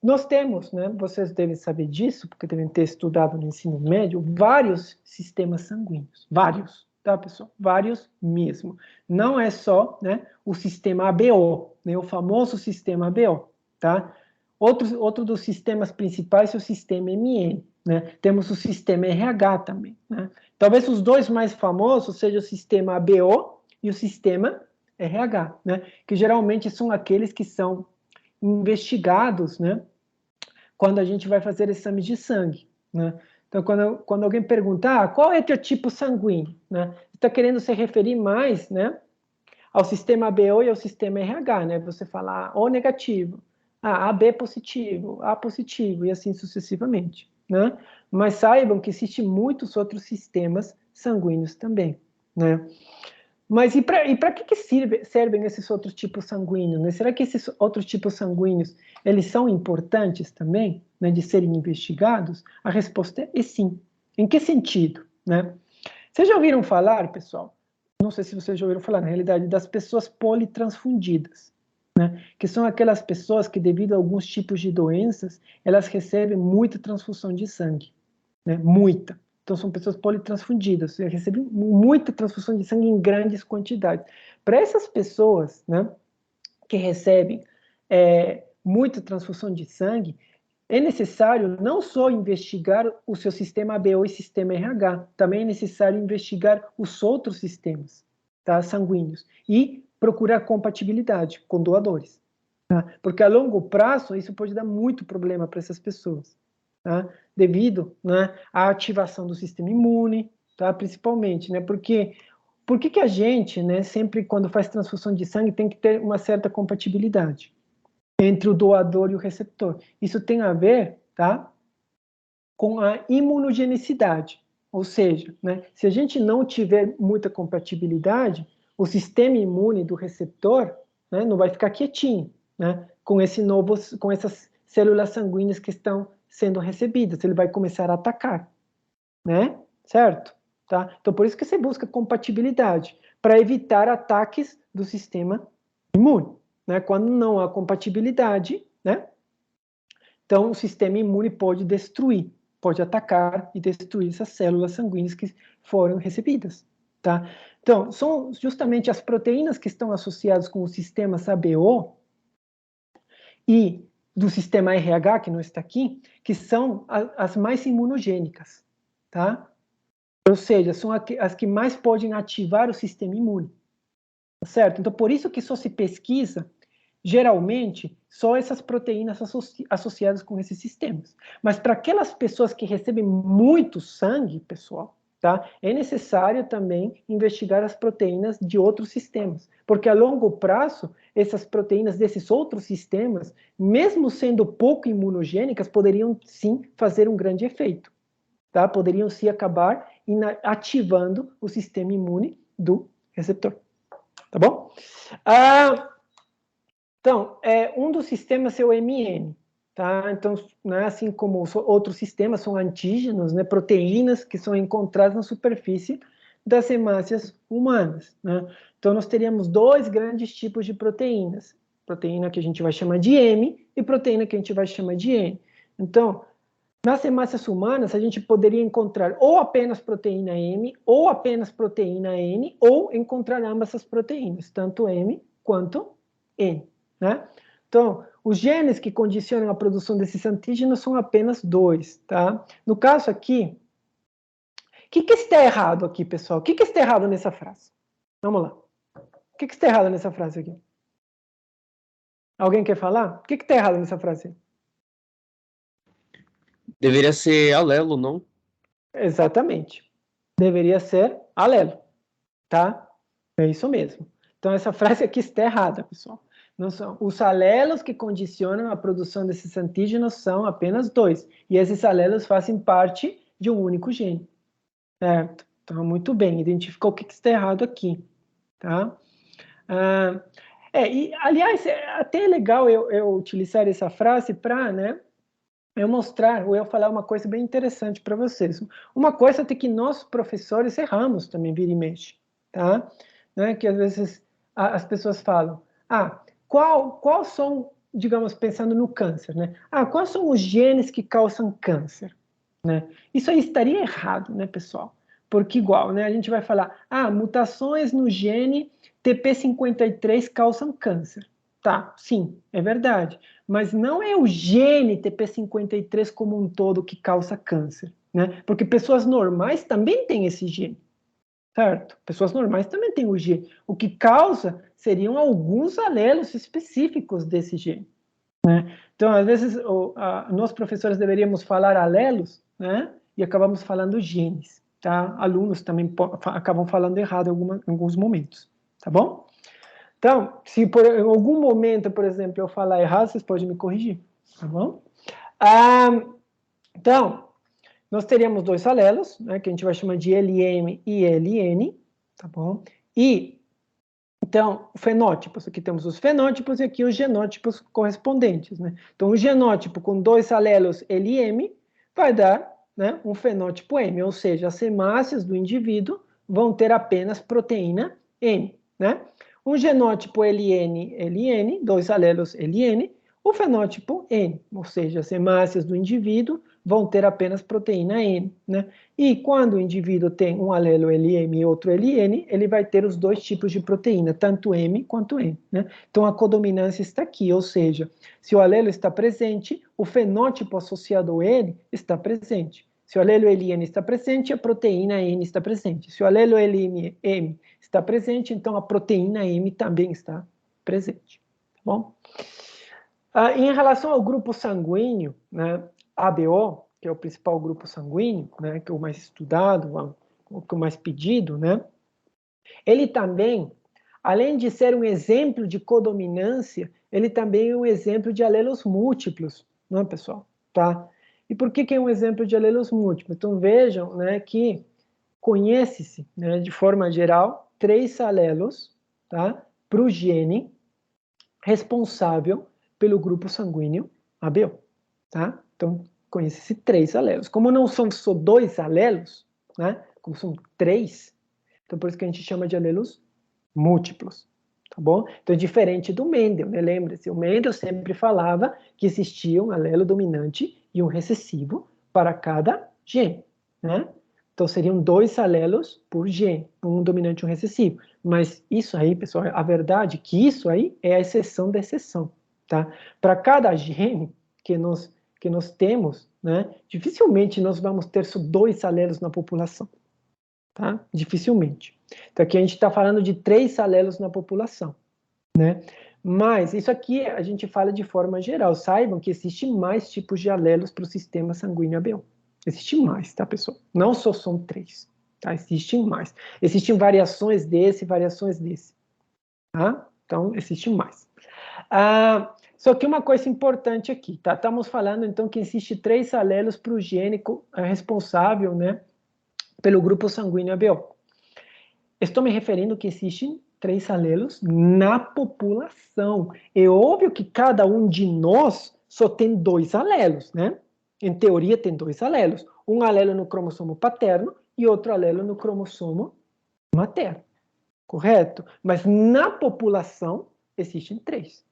nós temos, né? Vocês devem saber disso, porque devem ter estudado no ensino médio, vários sistemas sanguíneos, vários. Tá, pessoal? Vários mesmo. Não é só, né, o sistema ABO, né, o famoso sistema ABO, tá? Outro dos sistemas principais é o sistema MN, né? Temos o sistema RH também, né? Talvez os dois mais famosos sejam o sistema ABO e o sistema RH, né? Que geralmente são aqueles que são investigados, né, quando a gente vai fazer exames de sangue, né? Então, quando alguém perguntar qual é teu tipo sanguíneo, né? Está querendo se referir mais, né, ao sistema ABO e ao sistema RH, né? Você fala O negativo, AB positivo, A positivo e assim sucessivamente, né? Mas saibam que existem muitos outros sistemas sanguíneos também, né? Mas e para que servem esses outros tipos sanguíneos, né? Será que esses outros tipos sanguíneos, eles são importantes também, né, de serem investigados? A resposta é sim. Em que sentido, né? Vocês já ouviram falar, pessoal? Não sei se vocês já ouviram falar, na realidade, das pessoas politransfundidas, né? Que são aquelas pessoas que, devido a alguns tipos de doenças, elas recebem muita transfusão de sangue, né? Muita. Então, são pessoas politransfundidas, recebem muita transfusão de sangue em grandes quantidades. Para essas pessoas, né, que recebem muita transfusão de sangue, é necessário não só investigar o seu sistema ABO e sistema RH, também é necessário investigar os outros sistemas, tá, sanguíneos e procurar compatibilidade com doadores, tá? Porque a longo prazo isso pode dar muito problema para essas pessoas, tá? Devido, né, à ativação do sistema imune, tá? Principalmente, né? Porque por que a gente, né, sempre quando faz transfusão de sangue tem que ter uma certa compatibilidade entre o doador e o receptor? Isso tem a ver, tá, com a imunogenicidade, ou seja, né, se a gente não tiver muita compatibilidade, o sistema imune do receptor, né, não vai ficar quietinho, né, com essas células sanguíneas que estão sendo recebidas, ele vai começar a atacar, né, certo? Tá? Então, por isso que você busca compatibilidade, para evitar ataques do sistema imune, né? Quando não há compatibilidade, né? Então, o sistema imune pode destruir, pode atacar e destruir essas células sanguíneas que foram recebidas, tá? Então, são justamente as proteínas que estão associadas com o sistema ABO e do sistema RH, que não está aqui, que são as mais imunogênicas, tá? Ou seja, são as que mais podem ativar o sistema imune, certo? Então, por isso que só se pesquisa, geralmente, só essas proteínas associadas com esses sistemas. Mas para aquelas pessoas que recebem muito sangue, pessoal, tá? É necessário também investigar as proteínas de outros sistemas, porque a longo prazo, essas proteínas desses outros sistemas, mesmo sendo pouco imunogênicas, poderiam sim fazer um grande efeito, tá? Poderiam sim acabar ativando o sistema imune do receptor, tá bom? Então, um dos sistemas é o MN, tá? Então, né, assim como os outros sistemas são antígenos, né, proteínas que são encontradas na superfície das hemácias humanas, né? Então, nós teríamos dois grandes tipos de proteínas, proteína que a gente vai chamar de M e proteína que a gente vai chamar de N. Então, Nas hemácias humanas, a gente poderia encontrar ou apenas proteína M, ou apenas proteína N, ou encontrar ambas as proteínas, tanto M quanto N, né? Então, os genes que condicionam a produção desses antígenos são apenas 2, tá? No caso aqui, o que está errado aqui, pessoal? O que está errado nessa frase? Vamos lá. O que está errado nessa frase aqui? Alguém quer falar? O que está errado nessa frase? Deveria ser alelo, não? Exatamente. Deveria ser alelo, tá? É isso mesmo. Então, essa frase aqui está errada, pessoal. Não são. Os alelos que condicionam a produção desses antígenos são apenas 2. E esses alelos fazem parte de um único gene. Certo? Então, muito bem. Identificou o que está errado aqui. Tá? E, aliás, é até legal eu utilizar essa frase para, né, eu mostrar, ou eu falar uma coisa bem interessante para vocês. Uma coisa é que nós, professores, erramos também, vira e mexe, tá? Né? Que às vezes as pessoas falam, qual são, digamos, pensando no câncer, né? Quais são os genes que causam câncer? Né? Isso aí estaria errado, né, pessoal? Porque igual, né, a gente vai falar, mutações no gene TP53 causam câncer. Tá, sim, é verdade. Mas não é o gene TP53 como um todo que causa câncer, né? Porque pessoas normais também têm esse gene, certo? Pessoas normais também têm o gene. O que causa seriam alguns alelos específicos desse gene, né? Então, às vezes, nós professores deveríamos falar alelos, né? E acabamos falando genes, tá? Alunos também acabam falando errado em alguns momentos, tá bom? Então, se por algum momento, por exemplo, eu falar errado, vocês podem me corrigir, tá bom? Então, nós teríamos 2 alelos, né, que a gente vai chamar de LM e LN, tá bom? E, então, fenótipos, aqui temos os fenótipos e aqui os genótipos correspondentes, né? Então, o genótipo com 2 alelos LM vai dar, né, um fenótipo M, ou seja, as hemácias do indivíduo vão ter apenas proteína M, né? Um genótipo LN, 2 alelos LN, o fenótipo N, ou seja, as hemácias do indivíduo vão ter apenas proteína N, né? E quando o indivíduo tem um alelo LM e outro LN, ele vai ter os 2 tipos de proteína, tanto M quanto N, né? Então a codominância está aqui, ou seja, se o alelo está presente, o fenótipo associado ao N está presente. Se o alelo LN está presente, a proteína N está presente. Se o alelo LM está presente, então a proteína M também está presente. Tá bom? Em relação ao grupo sanguíneo, né, ABO, que é o principal grupo sanguíneo, né, que é o mais estudado, o que é o mais pedido, né, ele também, além de ser um exemplo de codominância, ele também é um exemplo de alelos múltiplos, não é, pessoal? Tá? E por que é um exemplo de alelos múltiplos? Então vejam, né, que conhece-se, né, de forma geral, 3 alelos, tá, para o gene responsável pelo grupo sanguíneo ABO, tá? Então, conhece-se 3 alelos. Como não são só 2 alelos, né, como são 3, então por isso que a gente chama de alelos múltiplos, tá bom? Então, diferente do Mendel, né? Lembre-se, o Mendel sempre falava que existia um alelo dominante e um recessivo para cada gene, né? Então, seriam 2 alelos por gene, um dominante e um recessivo. Mas isso aí, pessoal, a verdade é que isso aí é a exceção da exceção, tá? Para cada gene que nós temos, né, dificilmente nós vamos ter só 2 alelos na população, tá? Dificilmente. Então, aqui a gente está falando de 3 alelos na população, né? Mas isso aqui a gente fala de forma geral. Saibam que existem mais tipos de alelos para o sistema sanguíneo ABO. Existem mais, tá, pessoal? Não só são 3, tá? Existem mais. Existem variações desse, tá? Então, existem mais. Só que uma coisa importante aqui, tá? Estamos falando, então, que existe 3 alelos para o gene responsável, né, pelo grupo sanguíneo ABO. Estou me referindo que existem 3 alelos na população. É óbvio que cada um de nós só tem 2 alelos, né? Em teoria, tem 2 alelos. Um alelo no cromossomo paterno e outro alelo no cromossomo materno. Correto? Mas na população existem 3.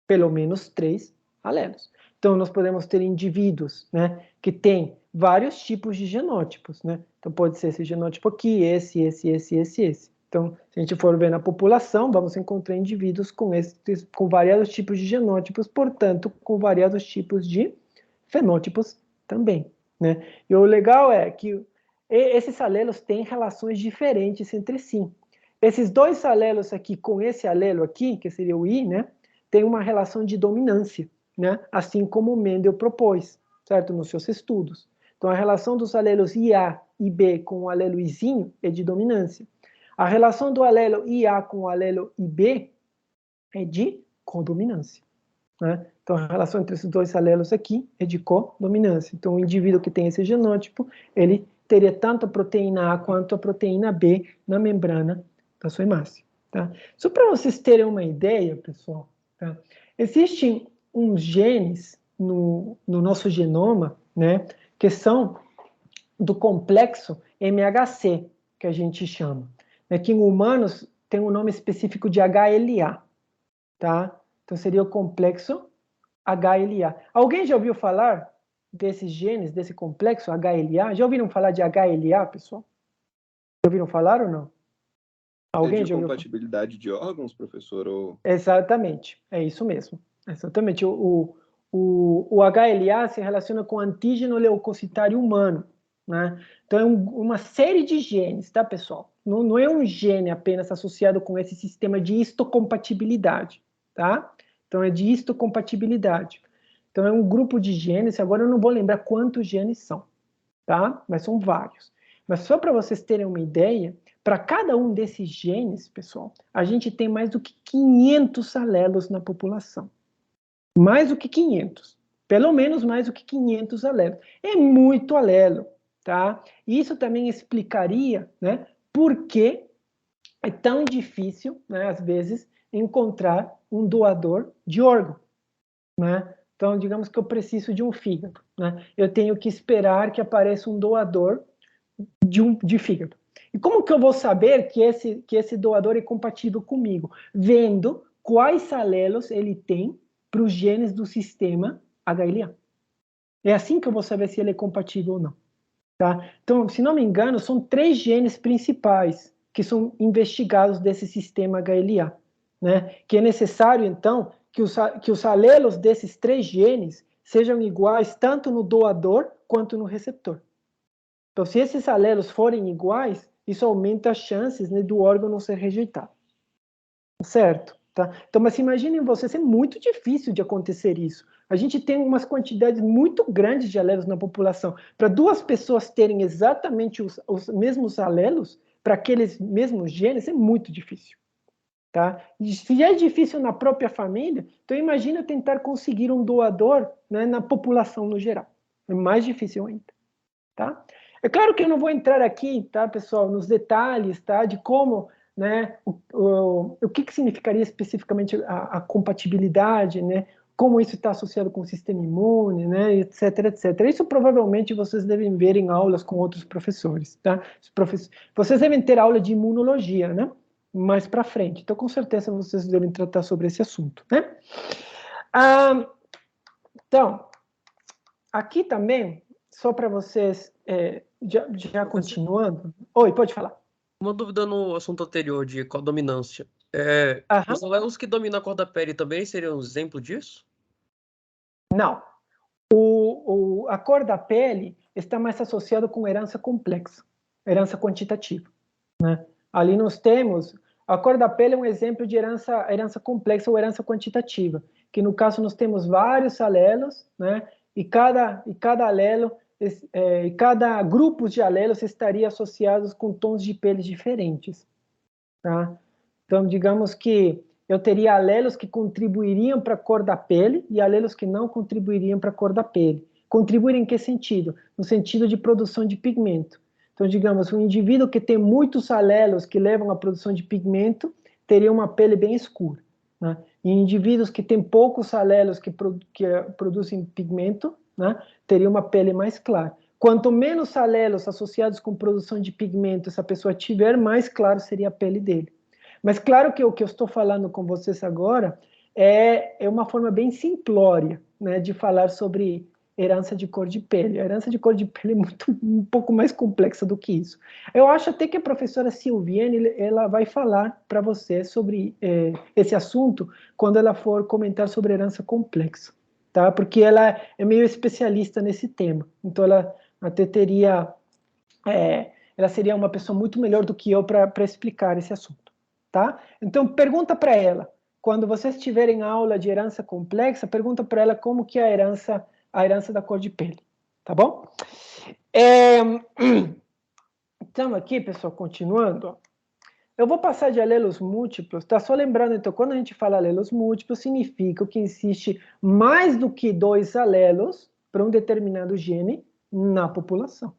Pelo menos 3 alelos. Então, nós podemos ter indivíduos, né, que têm vários tipos de genótipos, né? Então, pode ser esse genótipo aqui, esse. Então, se a gente for ver na população, vamos encontrar indivíduos com variados tipos de genótipos, portanto, com variados tipos de fenótipos também, né? E o legal é que esses alelos têm relações diferentes entre si. Esses dois alelos aqui com esse alelo aqui, que seria o I, né, tem uma relação de dominância, né, assim como Mendel propôs, certo, nos seus estudos. Então, a relação dos alelos IA e B com o alelo Izinho é de dominância. A relação do alelo IA com o alelo IB é de codominância, né? Então, a relação entre esses dois alelos aqui é de codominância. Então, o indivíduo que tem esse genótipo, ele teria tanto a proteína A quanto a proteína B na membrana da sua hemácia, tá? Só para vocês terem uma ideia, pessoal, tá? Existem uns genes no nosso genoma, né, que são do complexo MHC, que a gente chama. Que em humanos tem um nome específico de HLA, tá? Então seria o complexo HLA. Alguém já ouviu falar desses genes, desse complexo HLA? Já ouviram falar de HLA, pessoal? Já ouviram falar ou não? Alguém de compatibilidade de órgãos, professor? Ou... Exatamente, é isso mesmo. Exatamente. O HLA se relaciona com o antígeno leucocitário humano, né? Então, é uma série de genes, tá, pessoal? Não é um gene apenas associado com esse sistema de histocompatibilidade, tá? Então, é de histocompatibilidade. Então, é um grupo de genes, agora eu não vou lembrar quantos genes são, tá? Mas são vários. Mas só para vocês terem uma ideia, para cada um desses genes, pessoal, a gente tem mais do que 500 alelos na população. Mais do que 500. Pelo menos mais do que 500 alelos. É muito alelo, tá? E isso também explicaria, né, por que é tão difícil, né, às vezes, encontrar um doador de órgão, né? Então, digamos que eu preciso de um fígado, né? Eu tenho que esperar que apareça um doador de fígado. E como que eu vou saber que esse doador é compatível comigo? Vendo quais alelos ele tem para os genes do sistema HLA. É assim que eu vou saber se ele é compatível ou não. Tá? Então, se não me engano, são 3 genes principais que são investigados desse sistema HLA. Né? Que é necessário, então, que os alelos desses 3 genes sejam iguais tanto no doador quanto no receptor. Então, se esses alelos forem iguais, isso aumenta as chances, né, do órgão não ser rejeitado. Certo? Tá? Então, mas imaginem vocês, é muito difícil de acontecer isso. A gente tem umas quantidades muito grandes de alelos na população. Para 2 pessoas terem exatamente os mesmos alelos, para aqueles mesmos genes, é muito difícil. Tá? E se é difícil na própria família, então imagina tentar conseguir um doador, né, na população no geral. É mais difícil ainda. Tá? É claro que eu não vou entrar aqui, tá, pessoal, nos detalhes, tá, de como, né, o que significaria especificamente a compatibilidade, né, como isso está associado com o sistema imune, né, etc, etc. Isso provavelmente vocês devem ver em aulas com outros professores, tá? Vocês devem ter aula de imunologia, né, mais para frente. Então, com certeza, vocês devem tratar sobre esse assunto, né? Então, aqui também, só para vocês, já continuando... Oi, pode falar. Uma dúvida no assunto anterior de codominância. Os alelos que dominam a cor da pele também seriam um exemplo disso? Não. A cor da pele está mais associada com herança complexa, herança quantitativa, né? Ali nós temos... A cor da pele é um exemplo de herança complexa ou herança quantitativa, que no caso nós temos vários alelos, né? E cada alelo... e cada grupo de alelos estaria associados com tons de pele diferentes, tá? Então, digamos que eu teria alelos que contribuiriam para a cor da pele e alelos que não contribuiriam para a cor da pele. Contribuir em que sentido? No sentido de produção de pigmento. Então, digamos, um indivíduo que tem muitos alelos que levam à produção de pigmento teria uma pele bem escura, né? E indivíduos que têm poucos alelos que produzem pigmento, né, teria uma pele mais clara. Quanto menos alelos associados com produção de pigmento essa pessoa tiver, mais claro seria a pele dele. Mas claro que o que eu estou falando com vocês agora é uma forma bem simplória, né, de falar sobre herança de cor de pele. A herança de cor de pele é um pouco mais complexa do que isso. Eu acho até que a professora Silviane, ela vai falar para você sobre esse assunto quando ela for comentar sobre herança complexa, tá? Porque ela é meio especialista nesse tema. Então, ela até teria... ela seria uma pessoa muito melhor do que eu para explicar esse assunto, tá? Então, pergunta para ela. Quando vocês tiverem aula de herança complexa, pergunta para ela como que é a herança da cor de pele, tá bom? Então, aqui, pessoal, continuando, eu vou passar de alelos múltiplos, tá? Só lembrando, então, quando a gente fala alelos múltiplos, significa que existe mais do que 2 alelos para um determinado gene na população,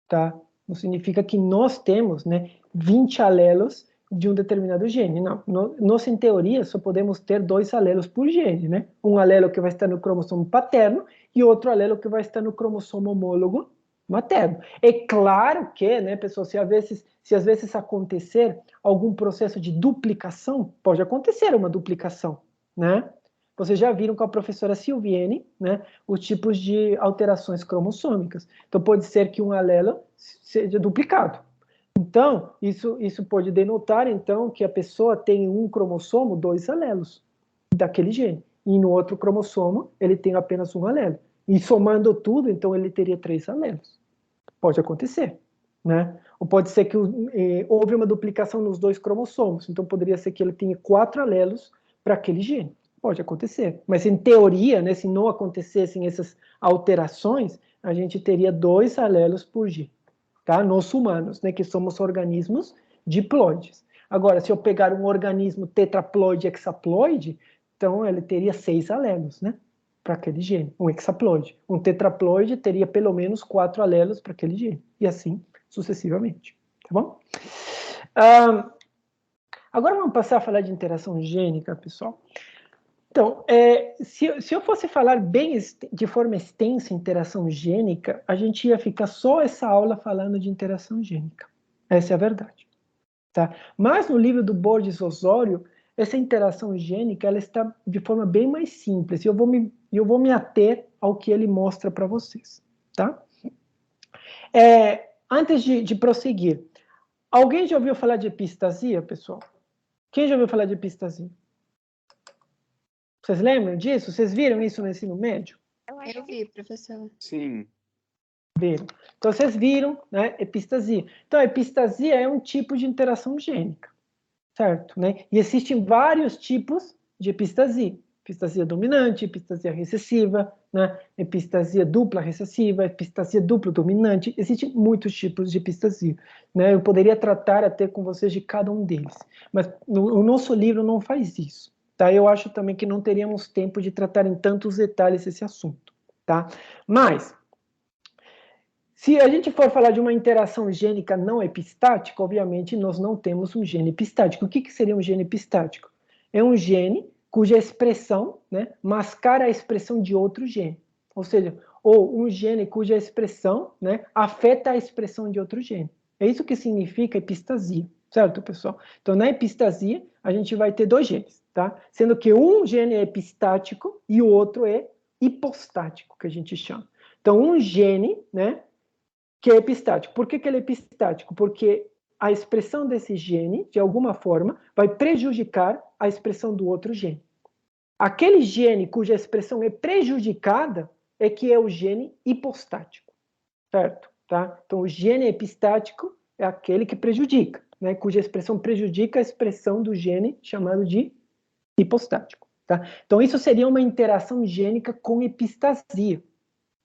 tá? Não significa que nós temos, né, 20 alelos de um determinado gene. Não, nós, em teoria, só podemos ter 2 alelos por gene, né? Um alelo que vai estar no cromossomo paterno e outro alelo que vai estar no cromossomo homólogo materno. É claro que, né, pessoal, se às vezes acontecer algum processo de duplicação, pode acontecer uma duplicação, né? Vocês já viram com a professora Silviane, né, os tipos de alterações cromossômicas. Então, pode ser que um alelo seja duplicado. Então, isso pode denotar, então, que a pessoa tem em um cromossomo 2 alelos daquele gene. E no outro cromossomo, ele tem apenas um alelo. E somando tudo, então, ele teria 3 alelos. Pode acontecer, né? Ou pode ser que houve uma duplicação nos 2 cromossomos. Então, poderia ser que ele tenha 4 alelos para aquele gene. Pode acontecer. Mas, em teoria, né, se não acontecessem essas alterações, a gente teria 2 alelos por gene. Tá? Nós humanos, né, que somos organismos diploides. Agora, se eu pegar um organismo tetraploide, hexaploide, então ele teria 6 alelos, né, para aquele gene, um hexaploide. Um tetraploide teria pelo menos 4 alelos para aquele gene, e assim sucessivamente, tá bom? Agora vamos passar a falar de interação gênica, pessoal. Então, se eu fosse falar bem de forma extensa interação gênica, a gente ia ficar só essa aula falando de interação gênica. Essa é a verdade. Tá? Mas no livro do Borges Osório, essa interação gênica ela está de forma bem mais simples. E eu vou me ater ao que ele mostra para vocês. Tá? Antes de prosseguir, alguém já ouviu falar de epistasia, pessoal? Quem já ouviu falar de epistasia? Vocês lembram disso? Vocês viram isso no ensino médio? Eu vi, professor. Sim. Viram. Então, vocês viram, né, epistasia. Então, a epistasia é um tipo de interação gênica, certo? Né? E existem vários tipos de epistasia. Epistasia dominante, epistasia recessiva, né? Epistasia dupla recessiva, epistasia duplo dominante. Existem muitos tipos de epistasia. Né? Eu poderia tratar até com vocês de cada um deles. Mas o nosso livro não faz isso. Tá? Eu acho também que não teríamos tempo de tratar em tantos detalhes esse assunto. Tá? Mas, se a gente for falar de uma interação gênica não epistática, obviamente nós não temos um gene epistático. O que seria um gene epistático? É um gene cuja expressão, né, mascara a expressão de outro gene. Ou seja, ou um gene cuja expressão, né, afeta a expressão de outro gene. É isso que significa epistasia, certo, pessoal? Então, na epistasia, a gente vai ter 2 genes, tá? Sendo que um gene é epistático e o outro é hipostático, que a gente chama. Então, um gene, né, que é epistático. Por que ele é epistático? Porque a expressão desse gene, de alguma forma, vai prejudicar a expressão do outro gene. Aquele gene cuja expressão é prejudicada é que é o gene hipostático, certo? Tá? Então, o gene epistático é aquele que prejudica, né? Cuja expressão prejudica a expressão do gene chamado de hipostático. Tá? Então, isso seria uma interação gênica com epistasia.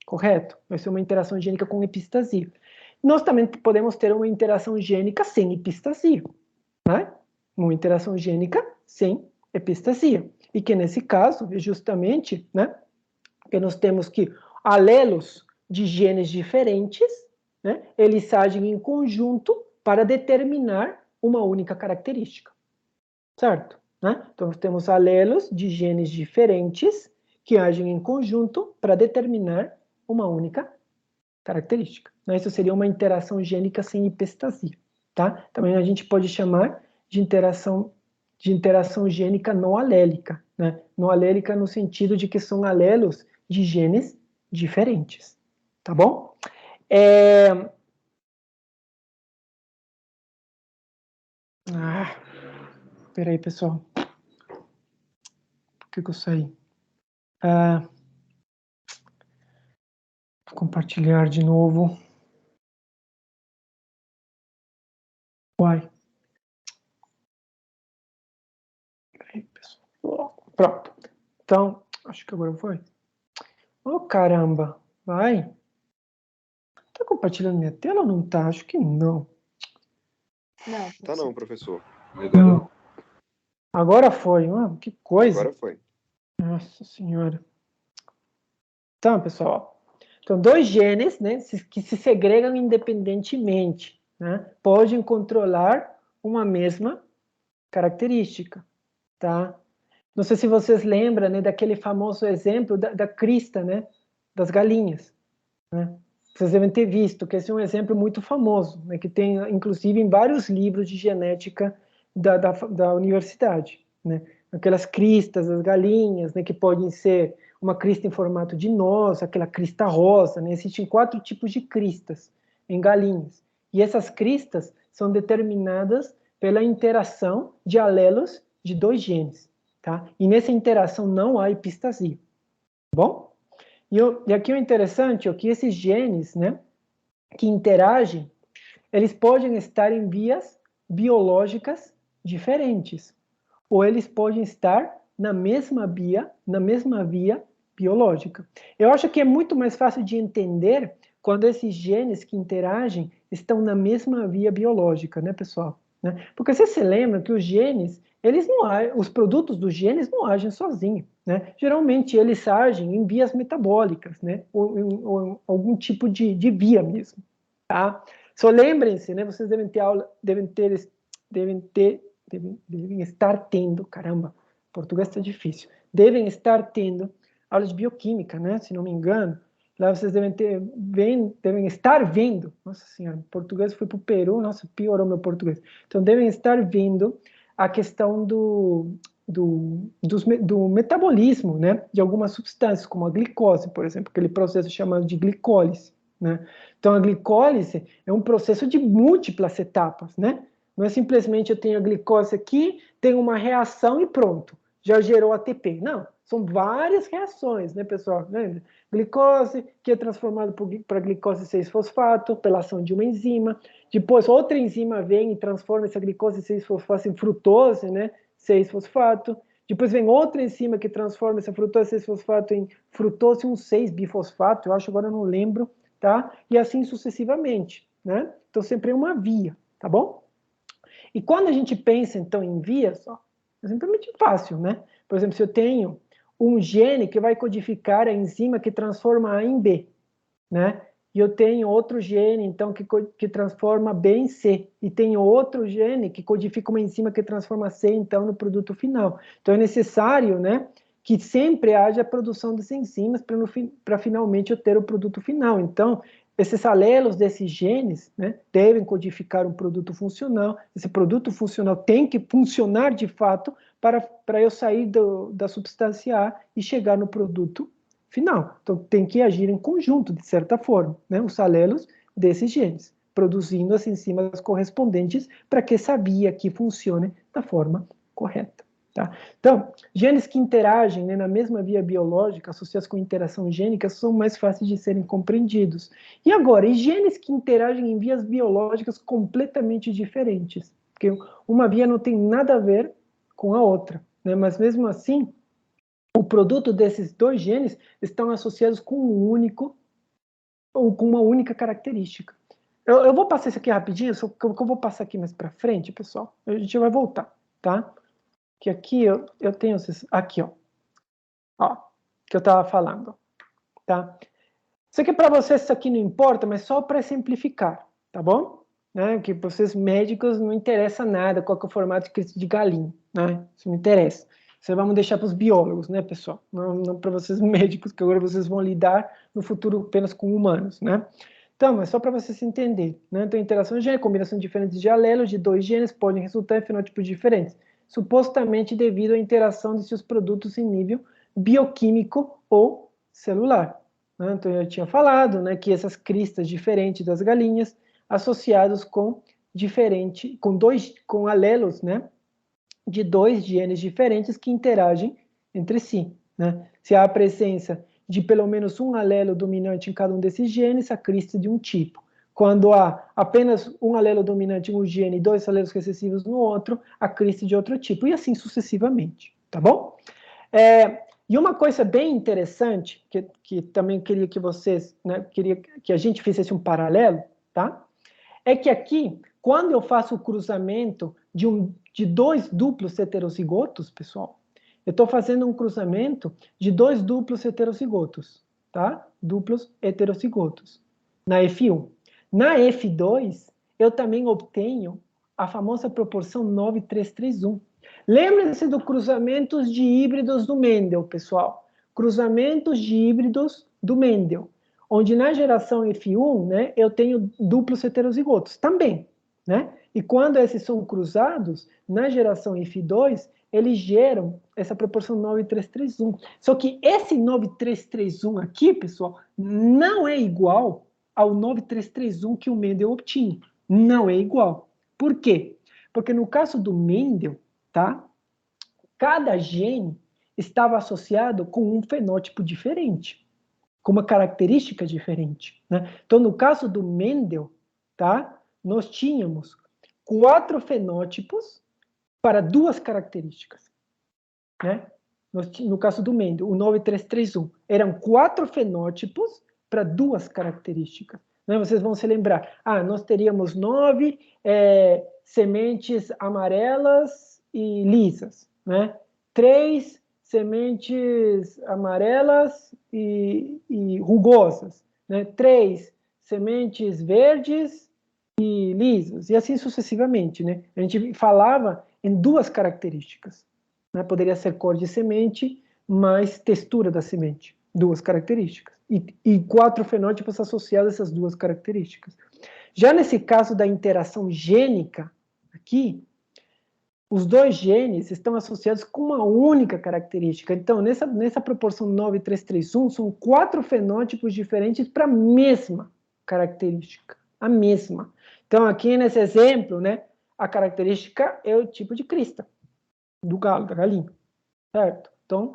Correto? Vai ser uma interação gênica com epistasia. Nós também podemos ter uma interação gênica sem epistasia, né? Uma interação gênica sem epistasia. E que nesse caso é justamente, né, que nós temos que alelos de genes diferentes, né, eles agem em conjunto para determinar uma única característica. Certo? Né? Então, nós temos alelos de genes diferentes que agem em conjunto para determinar uma única característica. Né? Isso seria uma interação gênica sem epistasia. Tá? Também a gente pode chamar de interação de interação gênica não alélica, né? Não alélica no sentido de que são alelos de genes diferentes, tá bom? Peraí, pessoal. Por que eu saí? Vou compartilhar de novo. Uai. Peraí, pessoal. Pronto. Então, acho que agora foi. Oh, caramba. Vai. Tá compartilhando minha tela ou não tá? Acho que não. Não. Tá não, professor. Não. Agora foi. Que coisa. Agora foi. Nossa Senhora. Então, pessoal, então 2 genes, né, que se segregam independentemente, né, podem controlar uma mesma característica, tá? Não sei se vocês lembram, né, daquele famoso exemplo da crista, né, das galinhas, né? Vocês devem ter visto que esse é um exemplo muito famoso, né, que tem, inclusive, em vários livros de genética da universidade, né? Aquelas cristas das galinhas, né, que podem ser uma crista em formato de noz, aquela crista rosa, né? Existem 4 tipos de cristas em galinhas. E essas cristas são determinadas pela interação de alelos de 2 genes, tá? E nessa interação não há epistasia, bom? E aqui o interessante é que esses genes, né, que interagem, eles podem estar em vias biológicas diferentes, ou eles podem estar na mesma via biológica. Eu acho que é muito mais fácil de entender quando esses genes que interagem estão na mesma via biológica, né, pessoal? Né? Porque você se lembra que os genes, os produtos dos genes não agem sozinhos, né? Geralmente eles agem em vias metabólicas, né? Ou em algum tipo de via mesmo, tá? Só lembrem-se, né? Vocês devem estar tendo, caramba, português está difícil, devem estar tendo aulas de bioquímica, né? Se não me engano, lá vocês devem estar vendo, nossa senhora, português fui para o Peru, nossa, piorou meu português. Então devem estar vendo a questão do metabolismo, né? De algumas substâncias, como a glicose, por exemplo, aquele processo chamado de glicólise, né? Então a glicólise é um processo de múltiplas etapas, né? Não é simplesmente eu tenho a glicose aqui, tenho uma reação e pronto, já gerou ATP. Não, são várias reações, né, pessoal? Glicose, que é transformado para glicose 6-fosfato, pela ação de uma enzima. Depois, outra enzima vem e transforma essa glicose 6-fosfato em frutose, né, 6-fosfato. Depois vem outra enzima que transforma essa frutose 6-fosfato em frutose 1,6-bifosfato, eu acho, agora eu não lembro, tá? E assim sucessivamente, né? Então, sempre é uma via, tá bom? E quando a gente pensa, então, em vias, ó, é simplesmente fácil, né? Por exemplo, se eu tenho um gene que vai codificar a enzima que transforma A em B, né? E eu tenho outro gene, então, que transforma B em C. E tenho outro gene que codifica uma enzima que transforma C, então, no produto final. Então, é necessário, né, que sempre haja a produção dessas enzimas para finalmente eu ter o produto final. Então, esses alelos desses genes, né, devem codificar um produto funcional. Esse produto funcional tem que funcionar de fato para eu sair da substância A e chegar no produto final. Então, tem que agir em conjunto, de certa forma, né, os alelos desses genes, produzindo as enzimas correspondentes para que essa via aqui funcione da forma correta. Tá? Então, genes que interagem, né, na mesma via biológica, associados com interação gênica, são mais fáceis de serem compreendidos. E agora, e genes que interagem em vias biológicas completamente diferentes? Porque uma via não tem nada a ver com a outra, né? Mas mesmo assim, o produto desses 2 genes estão associados com um único, ou com uma única característica. Eu vou passar isso aqui rapidinho, só que eu vou passar aqui mais para frente, pessoal. A gente vai voltar, tá? Que aqui eu tenho aqui, ó, que eu estava falando, tá? Isso aqui para vocês isso aqui não importa, mas só para simplificar, tá bom? Né? Que para vocês médicos não interessa nada qual que é o formato de galinha, né? Isso não interessa. Isso vamos deixar para os biólogos, né, pessoal? Não para vocês médicos, que agora vocês vão lidar no futuro apenas com humanos, né? Então, mas só para vocês entenderem, né? Então, interação gênica, combinação de diferentes de alelos de 2 genes podem resultar em fenótipos diferentes. supostamente devido à interação de seus produtos em nível bioquímico ou celular. Né? Então, eu tinha falado, né, que essas cristas diferentes das galinhas, associados com alelos, né, de 2 genes diferentes que interagem entre si. Né? Se há a presença de pelo menos um alelo dominante em cada um desses genes, a crista é de um tipo. Quando há apenas um alelo dominante em um gene e 2 alelos recessivos no outro, a crista é de outro tipo, e assim sucessivamente, tá bom? E uma coisa bem interessante, que também queria que vocês, né, queria que a gente fizesse um paralelo, tá? É que aqui, quando eu faço o cruzamento de 2 duplos heterozigotos, pessoal, eu estou fazendo um cruzamento de 2 duplos heterozigotos, tá? Duplos heterozigotos, na F1. Na F2, eu também obtenho a famosa proporção 9:3:3:1. Lembrem-se do cruzamentos de híbridos do Mendel, pessoal. Cruzamentos de híbridos do Mendel, onde na geração F1, né, eu tenho duplos heterozigotos também, né? E quando esses são cruzados, na geração F2, eles geram essa proporção 9:3:3:1. Só que esse 9:3:3:1 aqui, pessoal, não é igual ao 9:3:3:1 que o Mendel obtinha. Não é igual. Por quê? Porque no caso do Mendel, tá? Cada gene estava associado com um fenótipo diferente, com uma característica diferente, né? Então, no caso do Mendel, tá? Nós tínhamos 4 fenótipos para 2 características, né? No caso do Mendel, o 9:3:3:1, eram 4 fenótipos para 2 características. Né? Vocês vão se lembrar, nós teríamos 9 sementes amarelas e lisas, né? 3 sementes amarelas e rugosas, né? 3 sementes verdes e lisas, e assim sucessivamente, né? A gente falava em 2 características, né? Poderia ser cor de semente, mais textura da semente, 2 características, e 4 fenótipos associados a essas 2 características. Já nesse caso da interação gênica, aqui, os 2 genes estão associados com uma única característica. Então, nessa proporção 9:3:3:1, são 4 fenótipos diferentes para a mesma característica. A mesma. Então, aqui nesse exemplo, né, a característica é o tipo de crista do galo, da galinha. Certo? Então,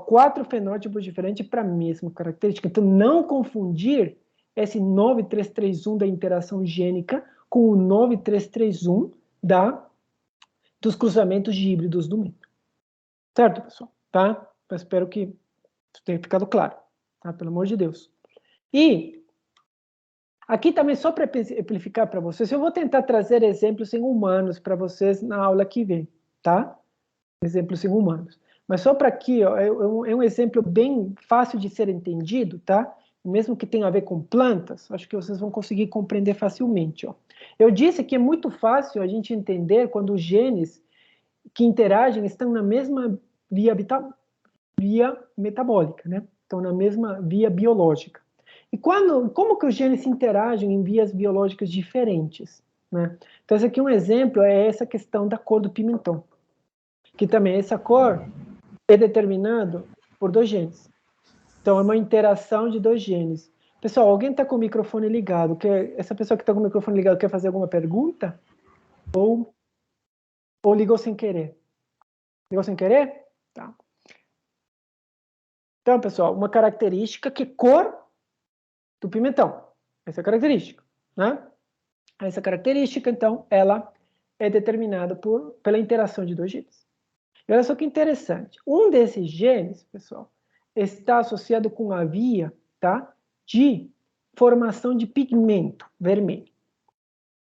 4 fenótipos diferentes para a mesma característica. Então, não confundir esse 9:3:3:1 da interação gênica com o 9:3:3:1 dos cruzamentos de híbridos do Mendel. Certo, pessoal? Tá? Eu espero que isso tenha ficado claro. Tá? Pelo amor de Deus. E aqui também, só para exemplificar para vocês, eu vou tentar trazer exemplos em humanos para vocês na aula que vem. Tá? Exemplos em humanos. Mas só para aqui, ó, é um exemplo bem fácil de ser entendido, tá? Mesmo que tenha a ver com plantas, acho que vocês vão conseguir compreender facilmente, ó. Eu disse que é muito fácil a gente entender quando os genes que interagem estão na mesma via metabólica, né? Estão na mesma via biológica. E como que os genes interagem em vias biológicas diferentes, né? Então, esse aqui é um exemplo, é essa questão da cor do pimentão. Que também essa cor é determinado por 2 genes. Então, é uma interação de 2 genes. Pessoal, alguém está com o microfone ligado? Essa pessoa que está com o microfone ligado quer fazer alguma pergunta? Ou ligou sem querer? Ligou sem querer? Tá. Então, pessoal, uma característica que cor do pimentão. Essa é a característica, né? Essa característica, então, ela é determinada pela interação de 2 genes. E olha só que interessante. Um desses genes, pessoal, está associado com a via, tá, de formação de pigmento vermelho.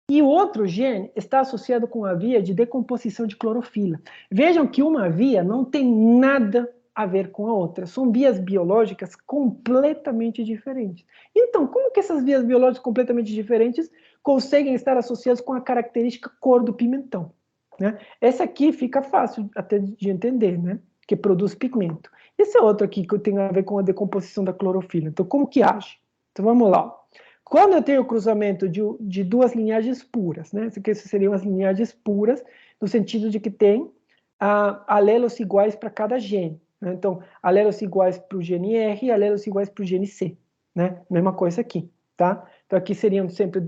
E o outro gene está associado com a via de decomposição de clorofila. Vejam que uma via não tem nada a ver com a outra. São vias biológicas completamente diferentes. Então, como que essas vias biológicas completamente diferentes conseguem estar associadas com a característica cor do pimentão? Né? Essa aqui fica fácil até de entender, né? Que produz pigmento. Esse é outro aqui que tem a ver com a decomposição da clorofila. Então, como que age? Então, vamos lá. Quando eu tenho o cruzamento de 2 linhagens puras, né? Essas seriam as linhagens puras, no sentido de que tem alelos iguais para cada gene. Né? Então, alelos iguais para o gene R e alelos iguais para o gene C. Né? Mesma coisa aqui, tá? Então, aqui seriam sempre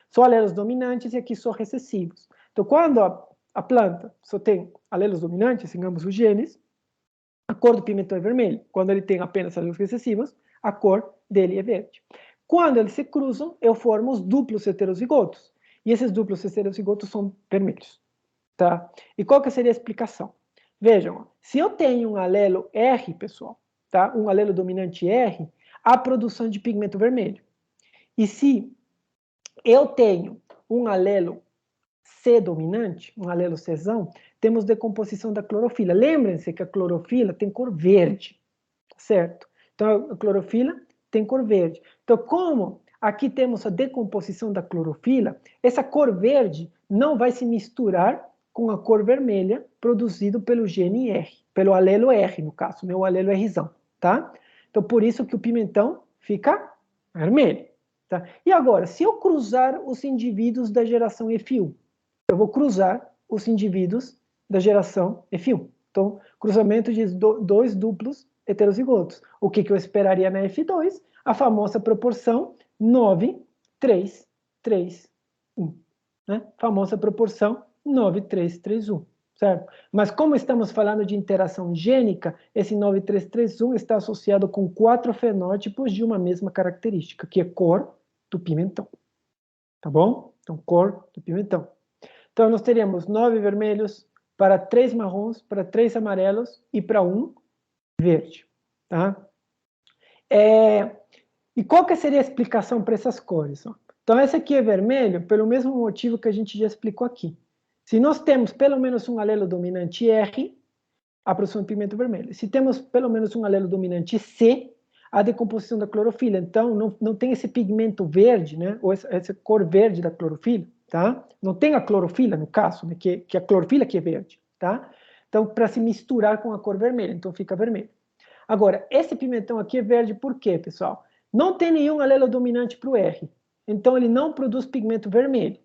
só alelos dominantes e aqui só recessivos. Então, quando a planta só tem alelos dominantes em ambos os genes, a cor do pimentão é vermelho. Quando ele tem apenas alelos recessivos, a cor dele é verde. Quando eles se cruzam, eu formo os duplos heterozigotos. E esses duplos heterozigotos são vermelhos. Tá? E qual que seria a explicação? Vejam, se eu tenho um alelo R, pessoal, tá? Um alelo dominante R, há produção de pigmento vermelho. E se eu tenho um alelo C dominante, um alelo Czão, temos decomposição da clorofila. Lembrem-se que a clorofila tem cor verde, certo? Então, a clorofila tem cor verde. Então, como aqui temos a decomposição da clorofila, essa cor verde não vai se misturar com a cor vermelha produzido pelo gene R, pelo alelo R, no caso, meu alelo Rzão, tá? Então, por isso que o pimentão fica vermelho, tá? E agora, se eu cruzar os indivíduos da geração F1, eu vou cruzar os indivíduos da geração F1. Então, cruzamento de dois duplos heterozigotos. O que eu esperaria na F2? A famosa proporção 9, 3, 3, 1. Né? Famosa proporção 9, 3, 3, 1. Certo? Mas como estamos falando de interação gênica, esse 9, 3, 3, 1 está associado com 4 fenótipos de uma mesma característica, que é cor do pimentão. Tá bom? Então, cor do pimentão. Então, nós teríamos 9 vermelhos para 3 marrons, para 3 amarelos e para 1 verde. Tá? E qual que seria a explicação para essas cores? Ó? Então, esse aqui é vermelho pelo mesmo motivo que a gente já explicou aqui. Se nós temos pelo menos um alelo dominante R, a produção de pigmento vermelho. Se temos pelo menos um alelo dominante C, a decomposição da clorofila. Então, não tem esse pigmento verde, né? Ou essa cor verde da clorofila. Tá? Não tem a clorofila, no caso, né? que a clorofila que é verde. Tá? Então, para se misturar com a cor vermelha, então fica vermelho. Agora, esse pimentão aqui é verde por quê, pessoal? Não tem nenhum alelo dominante para o R. Então, ele não produz pigmento vermelho.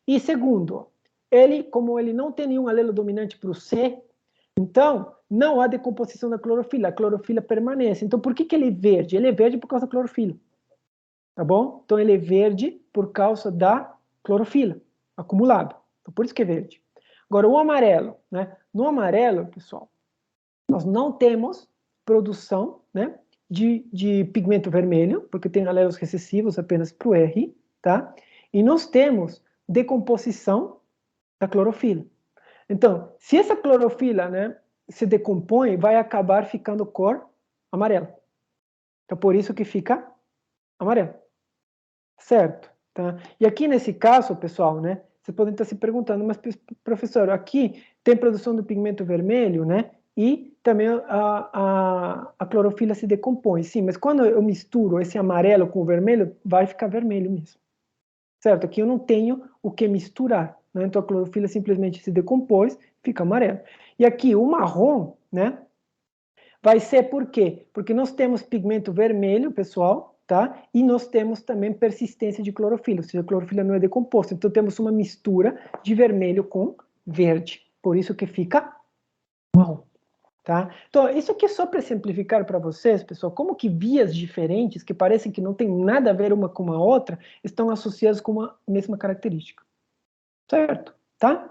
E segundo, como ele não tem nenhum alelo dominante para o C, então, não há decomposição da clorofila. A clorofila permanece. Então, por que ele é verde? Ele é verde por causa da clorofila. Tá bom? Então, ele é verde por causa da clorofila acumulada. Então, por isso que é verde. Agora, o amarelo. Né? No amarelo, pessoal, nós não temos produção, né, de pigmento vermelho, porque tem alelos recessivos apenas para o R, tá? E nós temos decomposição da clorofila. Então, se essa clorofila, né, se decompõe, vai acabar ficando cor amarela. Então, por isso que fica amarelo. Certo? Tá? E aqui nesse caso, pessoal, né, vocês podem estar se perguntando, mas professor, aqui tem produção do pigmento vermelho, né? E também a clorofila se decompõe. Sim, mas quando eu misturo esse amarelo com o vermelho, vai ficar vermelho mesmo. Certo? Aqui eu não tenho o que misturar. Né? Então a clorofila simplesmente se decompôs, fica amarelo. E aqui o marrom, né? Vai ser por quê? Porque nós temos pigmento vermelho, pessoal, tá? E nós temos também persistência de clorofila, ou seja, a clorofila não é decomposta. Então temos uma mistura de vermelho com verde. Por isso que fica marrom. Tá? Então, isso aqui é só para simplificar para vocês, pessoal, como que vias diferentes, que parecem que não tem nada a ver uma com a outra, estão associadas com uma mesma característica. Certo? Tá?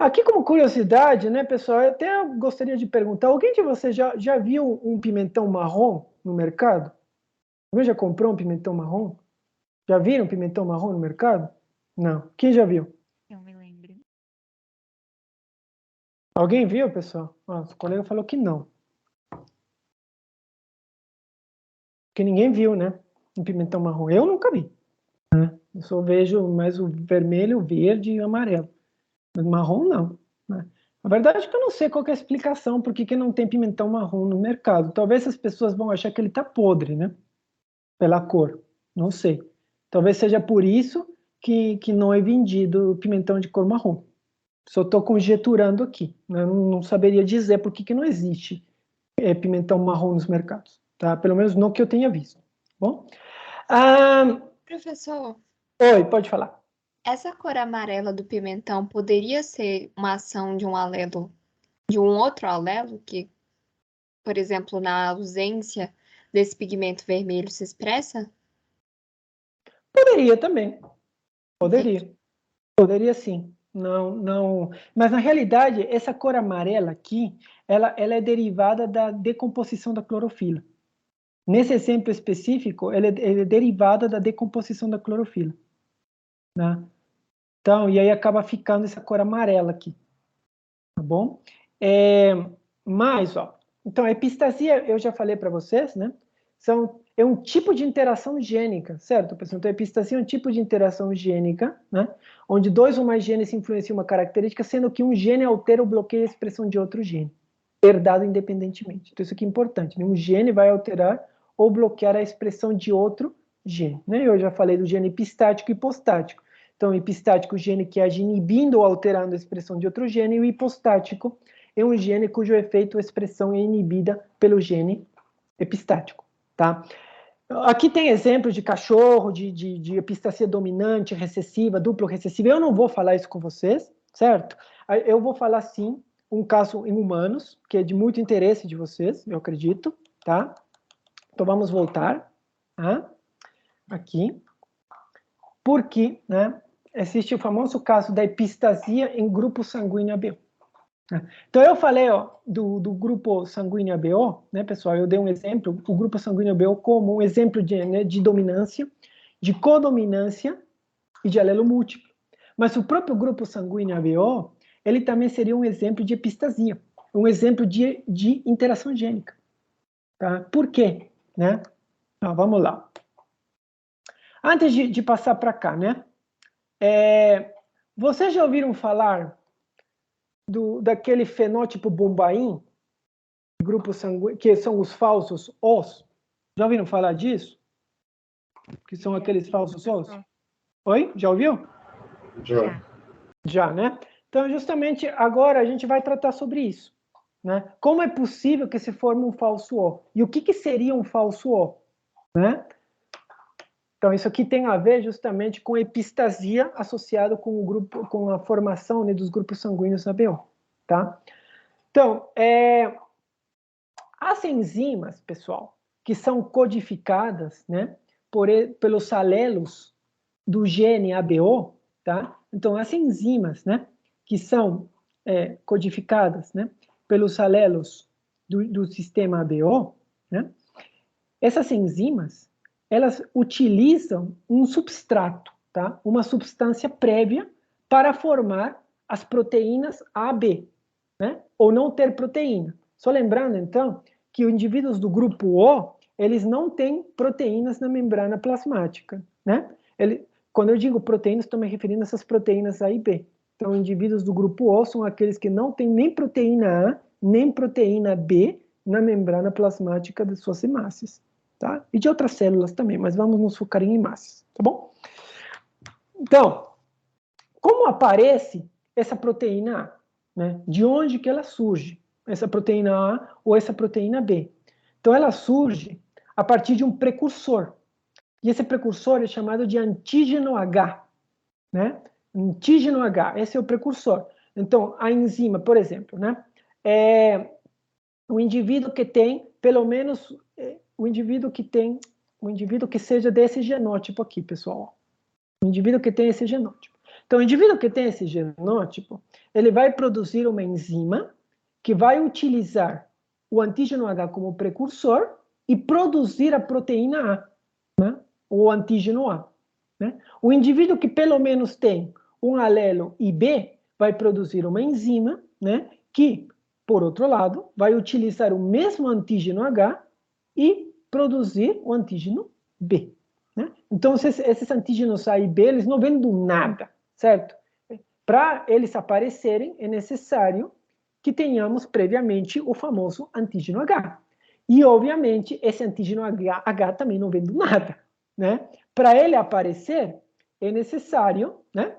Aqui, como curiosidade, né, pessoal, eu até gostaria de perguntar, alguém de vocês já viu um pimentão marrom no mercado? Alguém já comprou um pimentão marrom? Já viram um pimentão marrom no mercado? Não. Quem já viu? Eu me lembro. Alguém viu, pessoal? O colega falou que não. Porque ninguém viu, né? Um pimentão marrom. Eu nunca vi. Né? Eu só vejo mais o vermelho, o verde e o amarelo. Mas marrom, não. Né? A verdade é que eu não sei qual que é a explicação por que não tem pimentão marrom no mercado. Talvez as pessoas vão achar que ele está podre, né? Pela cor. Não sei. Talvez seja por isso que não é vendido pimentão de cor marrom. Só estou conjeturando aqui. Né? Não saberia dizer por que não existe pimentão marrom nos mercados. Tá? Pelo menos não que eu tenha visto. Bom? Professor. Oi, pode falar. Essa cor amarela do pimentão poderia ser uma ação de um alelo, de um outro alelo que, por exemplo, na ausência desse pigmento vermelho se expressa? Poderia também. Poderia. Entendi. Poderia sim. Não, não. Mas na realidade, essa cor amarela aqui, ela é derivada da decomposição da clorofila. Nesse exemplo específico, ela é derivada da decomposição da clorofila, né? Então, e aí acaba ficando essa cor amarela aqui, tá bom? Mas, ó, então a epistasia, eu já falei para vocês, né? É um tipo de interação gênica, certo, pessoal? Então, a epistasia é um tipo de interação gênica, né? Onde dois ou mais genes influenciam uma característica, sendo que um gene altera ou bloqueia a expressão de outro gene, herdado independentemente. Então, isso aqui é importante, né? Um gene vai alterar ou bloquear a expressão de outro gene, né? Eu já falei do gene epistático e hipostático. Então, o epistático é o gene que age inibindo ou alterando a expressão de outro gene, e o hipostático é um gene cujo efeito ou expressão é inibida pelo gene epistático, tá? Aqui tem exemplos de cachorro, de epistasia dominante, recessiva, duplo recessiva. Eu não vou falar isso com vocês, certo? Eu vou falar, sim, um caso em humanos, que é de muito interesse de vocês, eu acredito, tá? Então, vamos voltar, tá? Aqui. Porque, né, existe o famoso caso da epistasia em grupo sanguíneo ABO. Então, eu falei, ó, do grupo sanguíneo ABO, né, pessoal? Eu dei um exemplo, o grupo sanguíneo ABO como um exemplo de dominância, de codominância e de alelo múltiplo. Mas o próprio grupo sanguíneo ABO, ele também seria um exemplo de epistasia, um exemplo de interação gênica. Tá? Por quê? Né? Então, vamos lá. Antes de passar para cá, né? Vocês já ouviram falar daquele fenótipo Bombaim, grupo sanguíneo, que são os falsos Os? Já ouviram falar disso? Que são aqueles falsos Os? Oi? Já ouviu? Já. Já, né? Então, justamente agora a gente vai tratar sobre isso, né? Como é possível que se forme um falso O? E o que seria um falso O? Né? Então, isso aqui tem a ver justamente com epistasia associado com o grupo, com a formação, né, dos grupos sanguíneos ABO, tá? Então, as enzimas, pessoal, que são codificadas, né, pelos alelos do gene ABO, tá? Então, as enzimas, né, que são codificadas, né, pelos alelos do sistema ABO, né, essas enzimas, elas utilizam um substrato, tá? Uma substância prévia para formar as proteínas AB, né? Ou não ter proteína. Só lembrando, então, que os indivíduos do grupo O, eles não têm proteínas na membrana plasmática, né? Quando eu digo proteínas, estou me referindo a essas proteínas A e B. Então, indivíduos do grupo O são aqueles que não têm nem proteína A, nem proteína B na membrana plasmática de suas hemácias. Tá? E de outras células também, mas vamos nos focar em hemácias, tá bom? Então, como aparece essa proteína A? Né? De onde que ela surge? Essa proteína A ou essa proteína B? Então, ela surge a partir de um precursor. E esse precursor é chamado de antígeno H. Né? Antígeno H, esse é o precursor. Então, a enzima, por exemplo, né? O indivíduo que tem, pelo menos, o indivíduo que seja desse genótipo aqui, pessoal. O indivíduo que tem esse genótipo. Então, o indivíduo que tem esse genótipo, ele vai produzir uma enzima que vai utilizar o antígeno H como precursor e produzir a proteína A, né? O antígeno A. Né? O indivíduo que pelo menos tem um alelo IB vai produzir uma enzima, né? Que, por outro lado, vai utilizar o mesmo antígeno H e produzir o antígeno B. Né? Então, esses antígenos A e B, eles não vêm do nada, certo? Para eles aparecerem, é necessário que tenhamos previamente o famoso antígeno H. E, obviamente, esse antígeno H também não vem do nada. Né? Para ele aparecer, é necessário, né,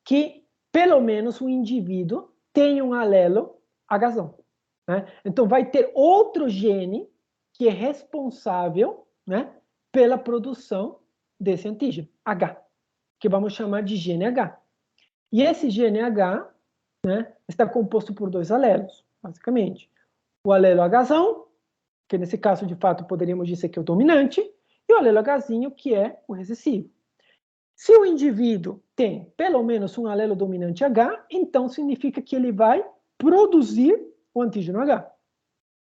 que pelo menos o indivíduo tenha um alelo Hzão. Né? Então, vai ter outro gene que é responsável, né, pela produção desse antígeno, H. que vamos chamar de GNH. E esse GNH, né, está composto por 2 alelos, basicamente. O alelo Hzão, que nesse caso, de fato, poderíamos dizer que é o dominante, e o alelo Hzinho, que é o recessivo. Se o indivíduo tem pelo menos um alelo dominante H, então significa que ele vai produzir o antígeno H.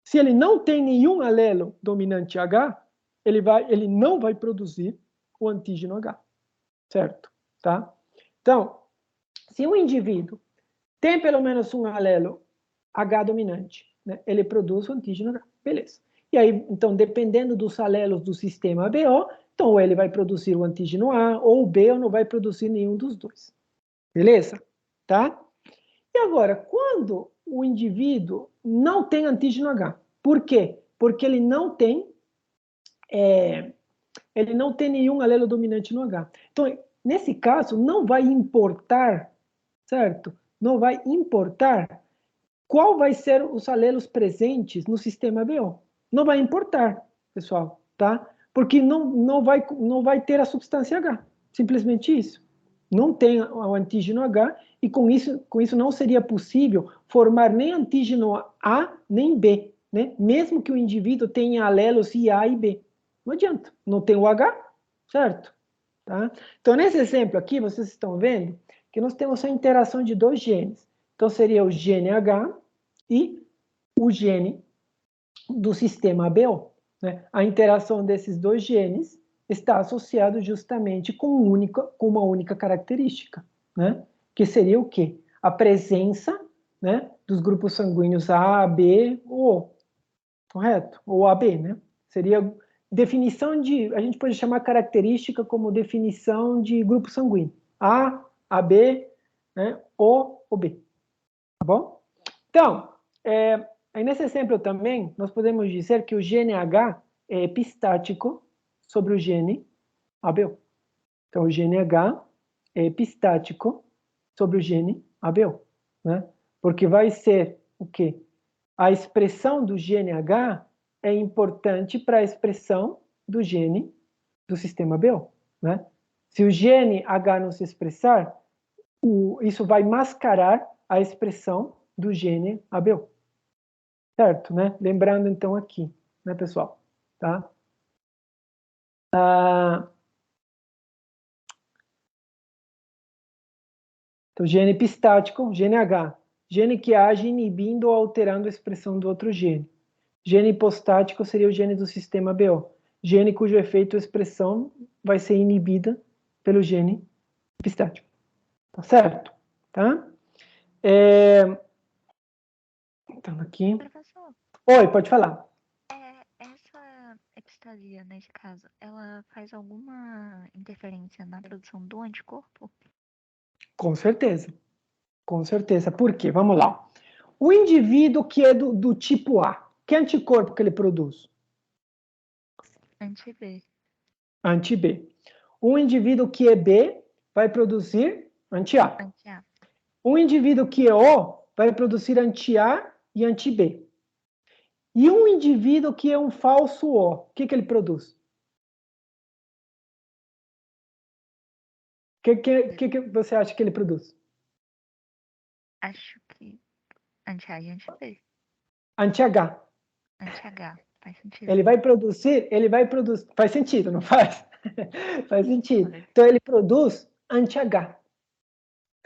Se ele não tem nenhum alelo dominante H, ele não vai produzir o antígeno H, certo? Tá? Então, se um indivíduo tem pelo menos um alelo H dominante, né, ele produz o antígeno H, beleza. E aí, então, dependendo dos alelos do sistema BO, então ou ele vai produzir o antígeno A, ou o B, ou não vai produzir nenhum dos dois. Beleza? Tá? E agora, quando o indivíduo não tem antígeno H, por quê? Porque ele não tem nenhum alelo dominante no H. Então, nesse caso, não vai importar, certo? Não vai importar qual vai ser os alelos presentes no sistema BO. Não vai importar, pessoal, tá? Porque não vai ter a substância H. Simplesmente isso. Não tem o antígeno H e com isso não seria possível formar nem antígeno A nem B, né? Mesmo que o indivíduo tenha alelos IA e B. Não adianta, não tem o H, certo? Tá? Então, nesse exemplo aqui, vocês estão vendo que nós temos a interação de 2 genes. Então, seria o gene H e o gene do sistema BO. Né? A interação desses 2 genes está associada justamente com uma única característica, né? Que seria o quê? A presença, né, dos grupos sanguíneos A, B ou O, correto? Ou AB, né? Seria definição de, a gente pode chamar característica como definição de grupo sanguíneo. A, AB, né, O ou B. Tá bom? Então, aí nesse exemplo também, nós podemos dizer que o gene H é epistático sobre o gene ABO. Então, o gene H é epistático sobre o gene ABO, né? Porque vai ser o quê? A expressão do gene H é importante para a expressão do gene do sistema BO, né? Se o gene H não se expressar, isso vai mascarar a expressão do gene ABO. Certo, né? Lembrando então aqui, né, pessoal? Tá? Então, gene epistático, gene H. Gene que age inibindo ou alterando a expressão do outro gene. Gene hipostático seria o gene do sistema BO. Gene cujo efeito ou expressão vai ser inibida pelo gene epistático. Tá certo? Tá? Então, aqui. Professor. Oi, pode falar. Essa epistasia, nesse caso, ela faz alguma interferência na produção do anticorpo? Com certeza. Com certeza. Por quê? Vamos lá. O indivíduo que é do tipo A, que anticorpo que ele produz? Anti-B. Anti-B. O indivíduo que é B vai produzir anti-A. Anti-A. O indivíduo que é O vai produzir anti-A e anti-B. E um indivíduo que é um falso O, o que ele produz? O que você acha que ele produz? Acho que anti-A e anti-B. Anti-H. Anti-H. Faz sentido. Ele vai produzir, faz sentido, não faz? Faz sentido. Então, ele produz anti-H,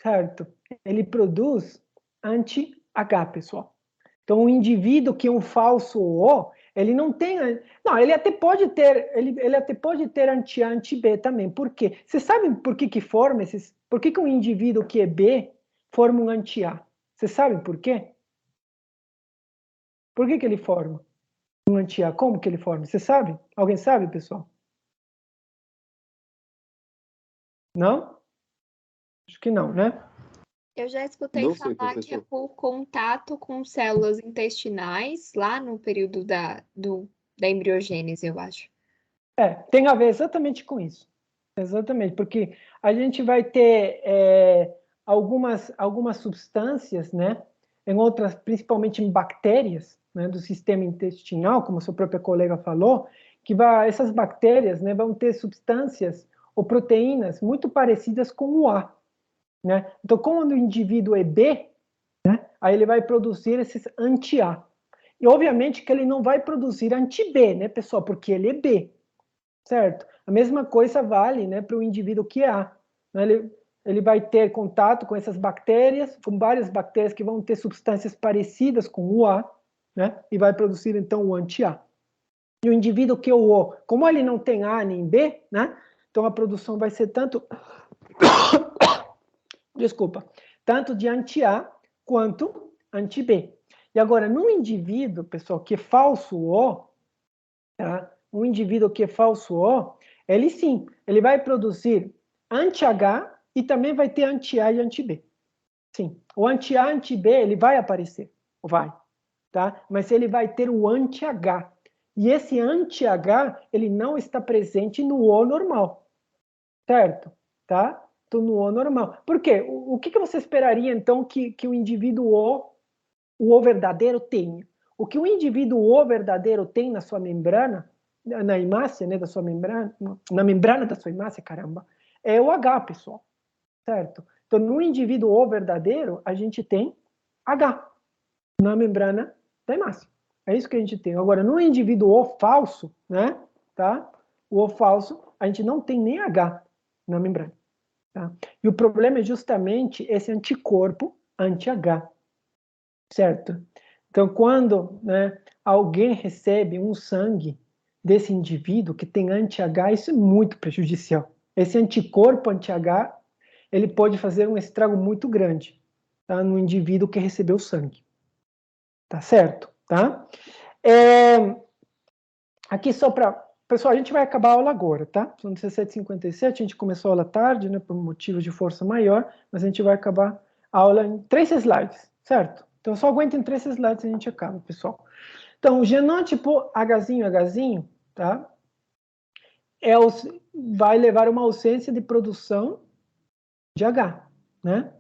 certo? Ele produz anti-H, pessoal. Então, o indivíduo que é um falso O, ele não tem... Não, ele até pode ter, ele até pode ter anti-A, anti-B também. Por quê? Vocês sabem por que forma esses... Por que um indivíduo que é B forma um anti-A? Vocês sabem por quê? Por que ele forma um anti-A? Como que ele forma? Você sabe? Alguém sabe, pessoal? Não? Acho que não, né? Eu já escutei falar que é por contato com células intestinais, lá no período da embriogênese, eu acho. Tem a ver exatamente com isso. Exatamente, porque a gente vai ter algumas substâncias, né? Em outras, principalmente em bactérias, né, do sistema intestinal, como a sua própria colega falou, que essas bactérias, né, vão ter substâncias ou proteínas muito parecidas com o A, né? Então, como o indivíduo é B, né, aí ele vai produzir esses anti-A. E, obviamente, que ele não vai produzir anti-B, né, pessoal? Porque ele é B, certo? A mesma coisa vale, né, para o indivíduo que é A. Né? Ele vai ter contato com essas bactérias, com várias bactérias que vão ter substâncias parecidas com o A, né? E vai produzir, então, o anti-A. E o indivíduo que é o O, como ele não tem A nem B, né? Então, a produção vai ser tanto... Desculpa. Tanto de anti-A quanto anti-B. E agora, no indivíduo, pessoal, que é falso O, tá? Um indivíduo que é falso O, ele sim, ele vai produzir anti-H e também vai ter anti-A e anti-B. Sim, o anti-A, anti-B, ele vai aparecer, vai, tá? Mas ele vai ter o anti-H. E esse anti-H, ele não está presente no O normal, certo? Tá? Então, no O normal. Por quê? O que você esperaria, então, que o indivíduo o O verdadeiro tenha? O que o indivíduo O verdadeiro tem na sua membrana, na hemácia, né, da sua membrana, na membrana da sua hemácia, caramba, é o H, pessoal, certo? Então, no indivíduo O verdadeiro, a gente tem H na membrana da hemácia. É isso que a gente tem. Agora, no indivíduo O falso, né, tá? O O falso, a gente não tem nem H na membrana. Tá? E o problema é justamente esse anticorpo anti-H, certo? Então, quando, né, alguém recebe um sangue desse indivíduo que tem anti-H, isso é muito prejudicial. Esse anticorpo anti-H, ele pode fazer um estrago muito grande, tá, no indivíduo que recebeu sangue. Tá certo? Tá? Aqui só para... Pessoal, a gente vai acabar a aula agora, tá? São 17h57, a gente começou a aula tarde, né, por motivo de força maior, mas a gente vai acabar a aula em 3 slides, certo? Então, só aguentem 3 slides e a gente acaba, pessoal. Então, o genótipo Hzinho, tá? Vai levar uma ausência de produção de H, né?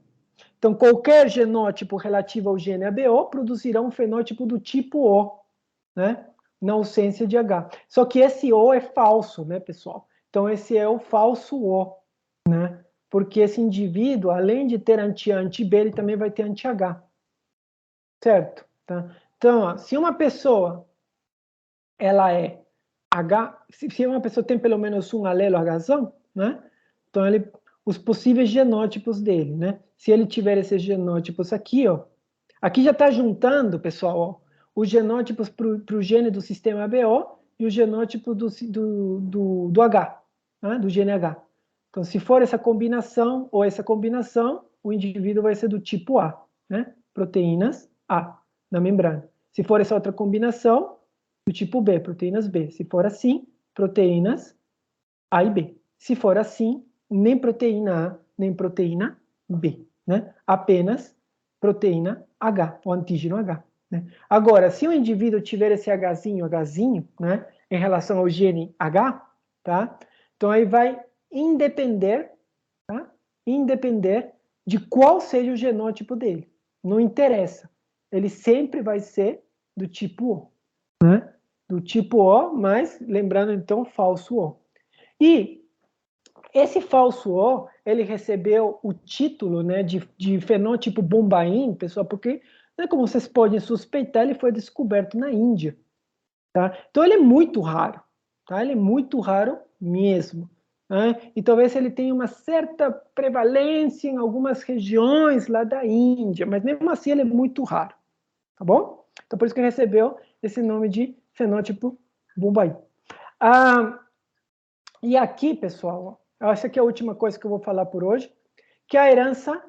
Então, qualquer genótipo relativo ao gene ABO produzirá um fenótipo do tipo O, né? Na ausência de H. Só que esse O é falso, né, pessoal? Então, esse é o falso O, né? Porque esse indivíduo, além de ter anti-A, anti-B, ele também vai ter anti-H. Certo? Tá? Então, ó, se uma pessoa, ela é H, se uma pessoa tem pelo menos um alelo Hzão, né? Então, os possíveis genótipos dele, né? Se ele tiver esses genótipos aqui, ó, aqui já está juntando, pessoal, ó, os genótipos para o gene do sistema ABO e o genótipo do H, né? Do gene H. Então, se for essa combinação ou essa combinação, o indivíduo vai ser do tipo A, né? Proteínas A na membrana. Se for essa outra combinação, do tipo B, proteínas B. Se for assim, proteínas A e B. Se for assim, nem proteína A, nem proteína B, né? Apenas proteína H, o antígeno H. Né? Agora, se o indivíduo tiver esse Hzinho, né, em relação ao gene H, tá? Então aí vai independer, tá? Independer de qual seja o genótipo dele. Não interessa. Ele sempre vai ser do tipo O, né? Do tipo O, mas lembrando então falso O. E esse falso O, ele recebeu o título, né, de fenótipo Bombaim, pessoal, porque, né, como vocês podem suspeitar, ele foi descoberto na Índia. Tá? Então ele é muito raro, tá? Ele é muito raro mesmo. Né? E talvez ele tenha uma certa prevalência em algumas regiões lá da Índia, mas mesmo assim ele é muito raro, tá bom? Então por isso que recebeu esse nome de fenótipo Bombaim. E aqui, pessoal, essa aqui é a última coisa que eu vou falar por hoje, que é a herança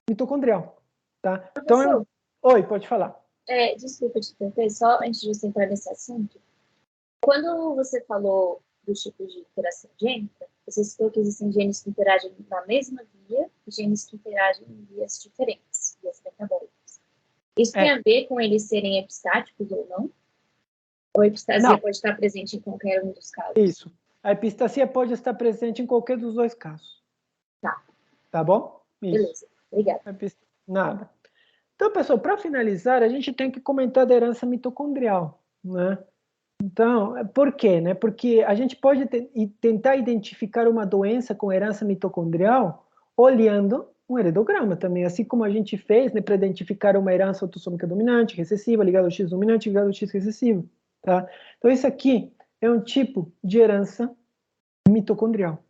mitocondrial. Tá? Então, oi, pode falar. Desculpa te interromper, só antes de você entrar nesse assunto. Quando você falou dos tipos de interação gênica, você citou que existem genes que interagem na mesma via e genes que interagem em vias diferentes, vias metabólicas. Isso tem a ver com eles serem epistáticos ou não? Ou a epistasia pode estar presente em qualquer um dos casos? Isso. A epistasia pode estar presente em qualquer dos dois casos. Tá. Tá bom? Isso. Beleza. Obrigada. Nada. Então, pessoal, para finalizar, a gente tem que comentar da herança mitocondrial, né? Então, por quê? Né? Porque a gente pode tentar identificar uma doença com herança mitocondrial olhando um heredograma também, assim como a gente fez, né, para identificar uma herança autossômica dominante, recessiva, ligada ao X dominante, ligada ao X recessivo. Tá? Então, isso aqui é um tipo de herança mitocondrial.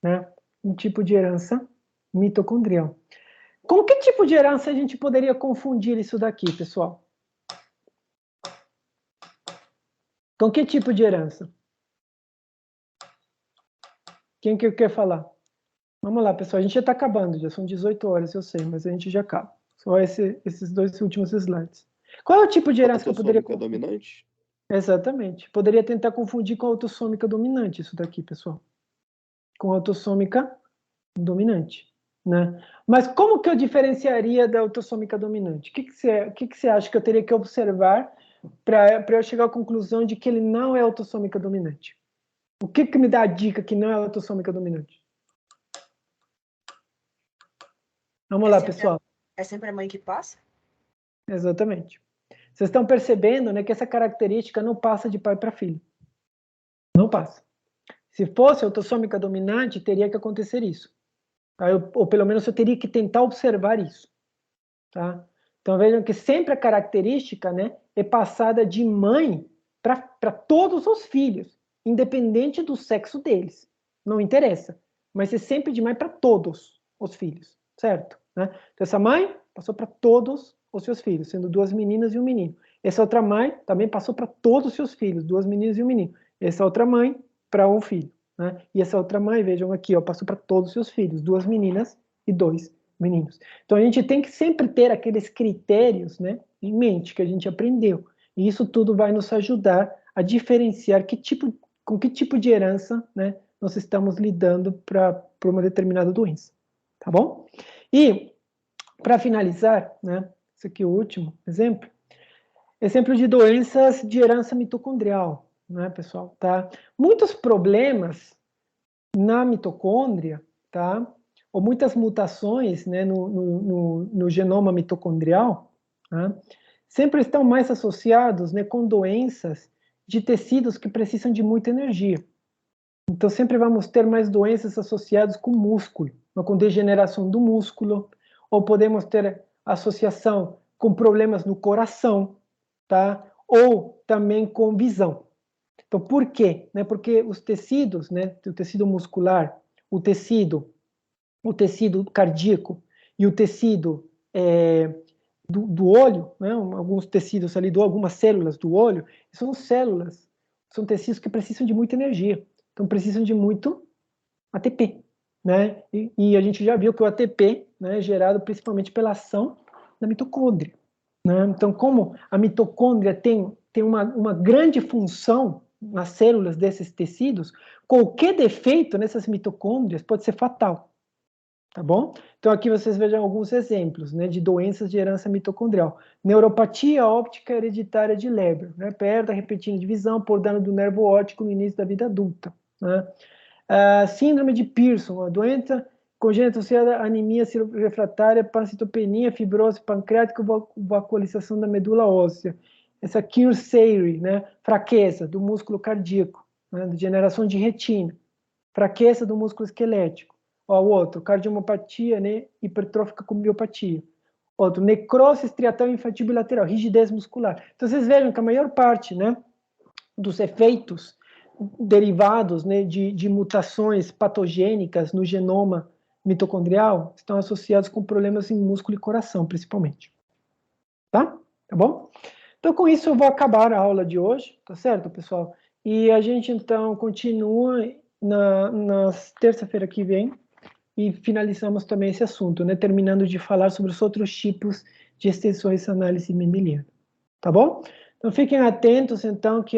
Né? Um tipo de herança mitocondrial. Com que tipo de herança a gente poderia confundir isso daqui, pessoal? Com que tipo de herança? Quem que quer falar? Vamos lá, pessoal. A gente já está acabando, já são 18 horas, eu sei, mas a gente já acaba. Só esses dois últimos slides. Qual é o tipo de herança que eu poderia confundir? Dominante? Exatamente. Poderia tentar confundir com a autossômica dominante, isso daqui, pessoal. Com a autossômica dominante. Né? Mas como que eu diferenciaria da autossômica dominante? O que você acha que eu teria que observar para eu chegar à conclusão de que ele não é autossômica dominante? O que me dá a dica que não é autossômica dominante? Vamos lá, pessoal. É sempre a mãe que passa? Exatamente. Vocês estão percebendo, né, que essa característica não passa de pai para filho. Não passa. Se fosse autossômica dominante, teria que acontecer isso. Tá? Ou pelo menos eu teria que tentar observar isso. Tá? Então vejam que sempre a característica, né, é passada de mãe para todos os filhos, independente do sexo deles. Não interessa. Mas é sempre de mãe para todos os filhos, certo? Né? Então essa mãe passou para todos os seus filhos, sendo 2 meninas e um menino. Essa outra mãe também passou para todos os seus filhos, 2 meninas e um menino. Essa outra mãe para um filho. Né? E essa outra mãe, vejam aqui, ó, passou para todos os seus filhos, 2 meninas e 2 meninos. Então a gente tem que sempre ter aqueles critérios, né, em mente que a gente aprendeu. E isso tudo vai nos ajudar a diferenciar com que tipo de herança, né, nós estamos lidando para uma determinada doença. Tá bom? E para finalizar, né, esse aqui é o último exemplo de doenças de herança mitocondrial, né, pessoal? Tá? Muitos problemas na mitocôndria, tá? Ou muitas mutações, né, no genoma mitocondrial, tá? Sempre estão mais associados, né, com doenças de tecidos que precisam de muita energia. Então, sempre vamos ter mais doenças associadas com músculo, com degeneração do músculo, ou podemos ter associação com problemas no coração, tá? Ou também com visão. Então, por quê? Né? Porque os tecidos, né, o tecido muscular, o tecido cardíaco e o tecido do olho, né, alguns tecidos ali, algumas células do olho, são tecidos que precisam de muita energia. Então, precisam de muito ATP. Né? E a gente já viu que o ATP, né, é gerado principalmente pela ação da mitocôndria. Né? Então, como a mitocôndria tem uma grande função nas células desses tecidos, qualquer defeito nessas mitocôndrias pode ser fatal. Tá bom? Então, aqui vocês vejam alguns exemplos, né, de doenças de herança mitocondrial. Neuropatia óptica hereditária de Leber, né, perda repentina de visão por dano do nervo óptico no início da vida adulta. Né? Síndrome de Pearson, a doença congênita associada à anemia refratária, pancitopenia, fibrose pancreática e vacuolização da medula óssea. Essa Kearsley, né, fraqueza do músculo cardíaco, né, degeneração de retina, fraqueza do músculo esquelético. Ó, o outro, cardiomopatia, né, hipertrófica com miopatia. Outro, necrose estriatal infantil bilateral, rigidez muscular. Então, vocês vejam que a maior parte, né, dos efeitos derivados, né, de mutações patogênicas no genoma mitocondrial estão associados com problemas em músculo e coração, principalmente. Tá? Tá bom? Então, com isso, eu vou acabar a aula de hoje, tá certo, pessoal? E a gente, então, continua na terça-feira que vem e finalizamos também esse assunto, né, terminando de falar sobre os outros tipos de extensões análise mendeliana. Tá bom? Então, fiquem atentos, então, que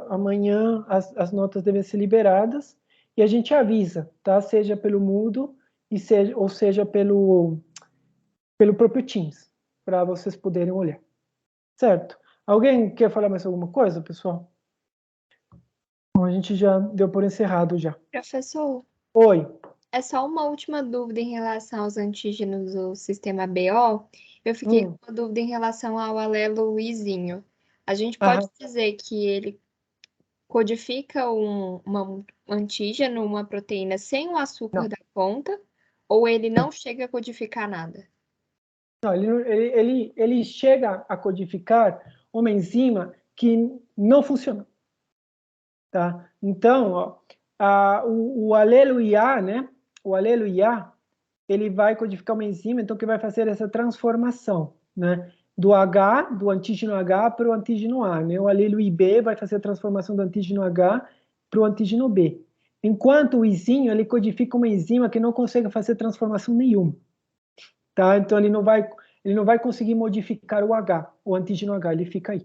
amanhã as notas devem ser liberadas e a gente avisa, tá? Seja pelo Moodle ou seja pelo próprio Teams, para vocês poderem olhar. Certo? Alguém quer falar mais alguma coisa, pessoal? Bom, a gente já deu por encerrado já. Professor. Oi. É só uma última dúvida em relação aos antígenos do sistema BO. Eu fiquei com uma dúvida em relação ao alelo Izinho. A gente pode dizer que ele codifica um antígeno, uma proteína sem o açúcar da ponta, ou ele não chega a codificar nada? Não, ele chega a codificar uma enzima que não funciona. Tá? Então, ó, o alelo IA, né? O alelo IA, ele vai codificar uma enzima, então, que vai fazer essa transformação, né? Do antígeno H para o antígeno A, né? O alelo IB vai fazer a transformação do antígeno H para o antígeno B. Enquanto o Izinho, ele codifica uma enzima que não consegue fazer transformação nenhuma. Tá? Então, ele não vai conseguir modificar o H, o antígeno H, ele fica aí.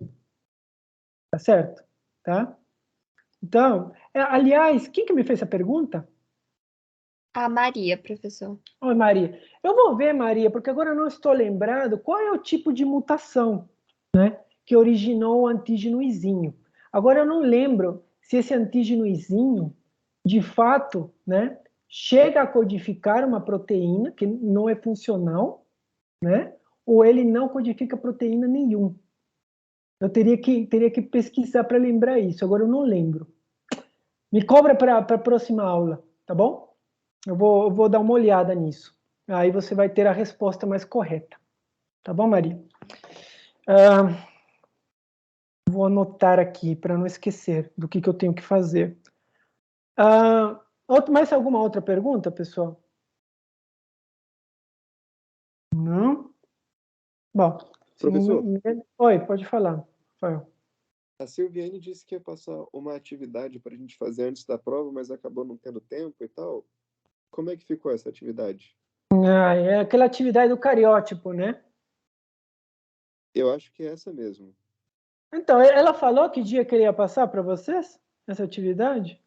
Tá certo? Tá? Então, aliás, quem que me fez essa pergunta? A Maria, professor. Oi, Maria. Eu vou ver, Maria, porque agora eu não estou lembrado qual é o tipo de mutação, né, que originou o antígeno Izinho. Agora eu não lembro se esse antígeno Izinho, de fato, né, chega a codificar uma proteína que não é funcional, né, ou ele não codifica proteína nenhuma. Eu teria que pesquisar para lembrar isso. Agora eu não lembro. Me cobra para a próxima aula, tá bom? Eu vou dar uma olhada nisso. Aí você vai ter a resposta mais correta. Tá bom, Maria? Vou anotar aqui para não esquecer do que eu tenho que fazer. Mais alguma outra pergunta, pessoal? Não? Bom. Professor. Oi, pode falar, Rafael. A Silviane disse que ia passar uma atividade para a gente fazer antes da prova, mas acabou não tendo tempo e tal. Como é que ficou essa atividade? É aquela atividade do cariótipo, né? Eu acho que é essa mesmo. Então, ela falou que dia que ele ia passar para vocês, essa atividade?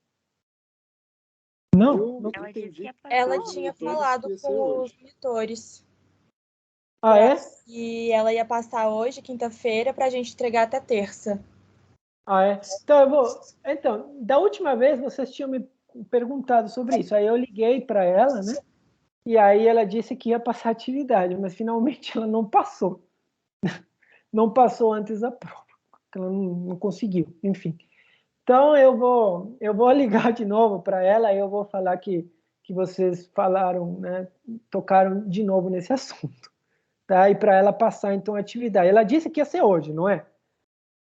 Não? Ela entendi. Ela tinha falado com os monitores. Ah, é? E ela ia passar hoje, quinta-feira, para a gente entregar até terça. Ah, é? Então, da última vez vocês tinham me perguntado sobre isso. Aí eu liguei para ela, né? E aí ela disse que ia passar atividade, mas finalmente ela não passou. Não passou antes da prova. Ela não conseguiu, enfim. Então eu vou ligar de novo para ela e eu vou falar que vocês falaram, né? Tocaram de novo nesse assunto, tá? E para ela passar então a atividade. Ela disse que ia ser hoje, não é?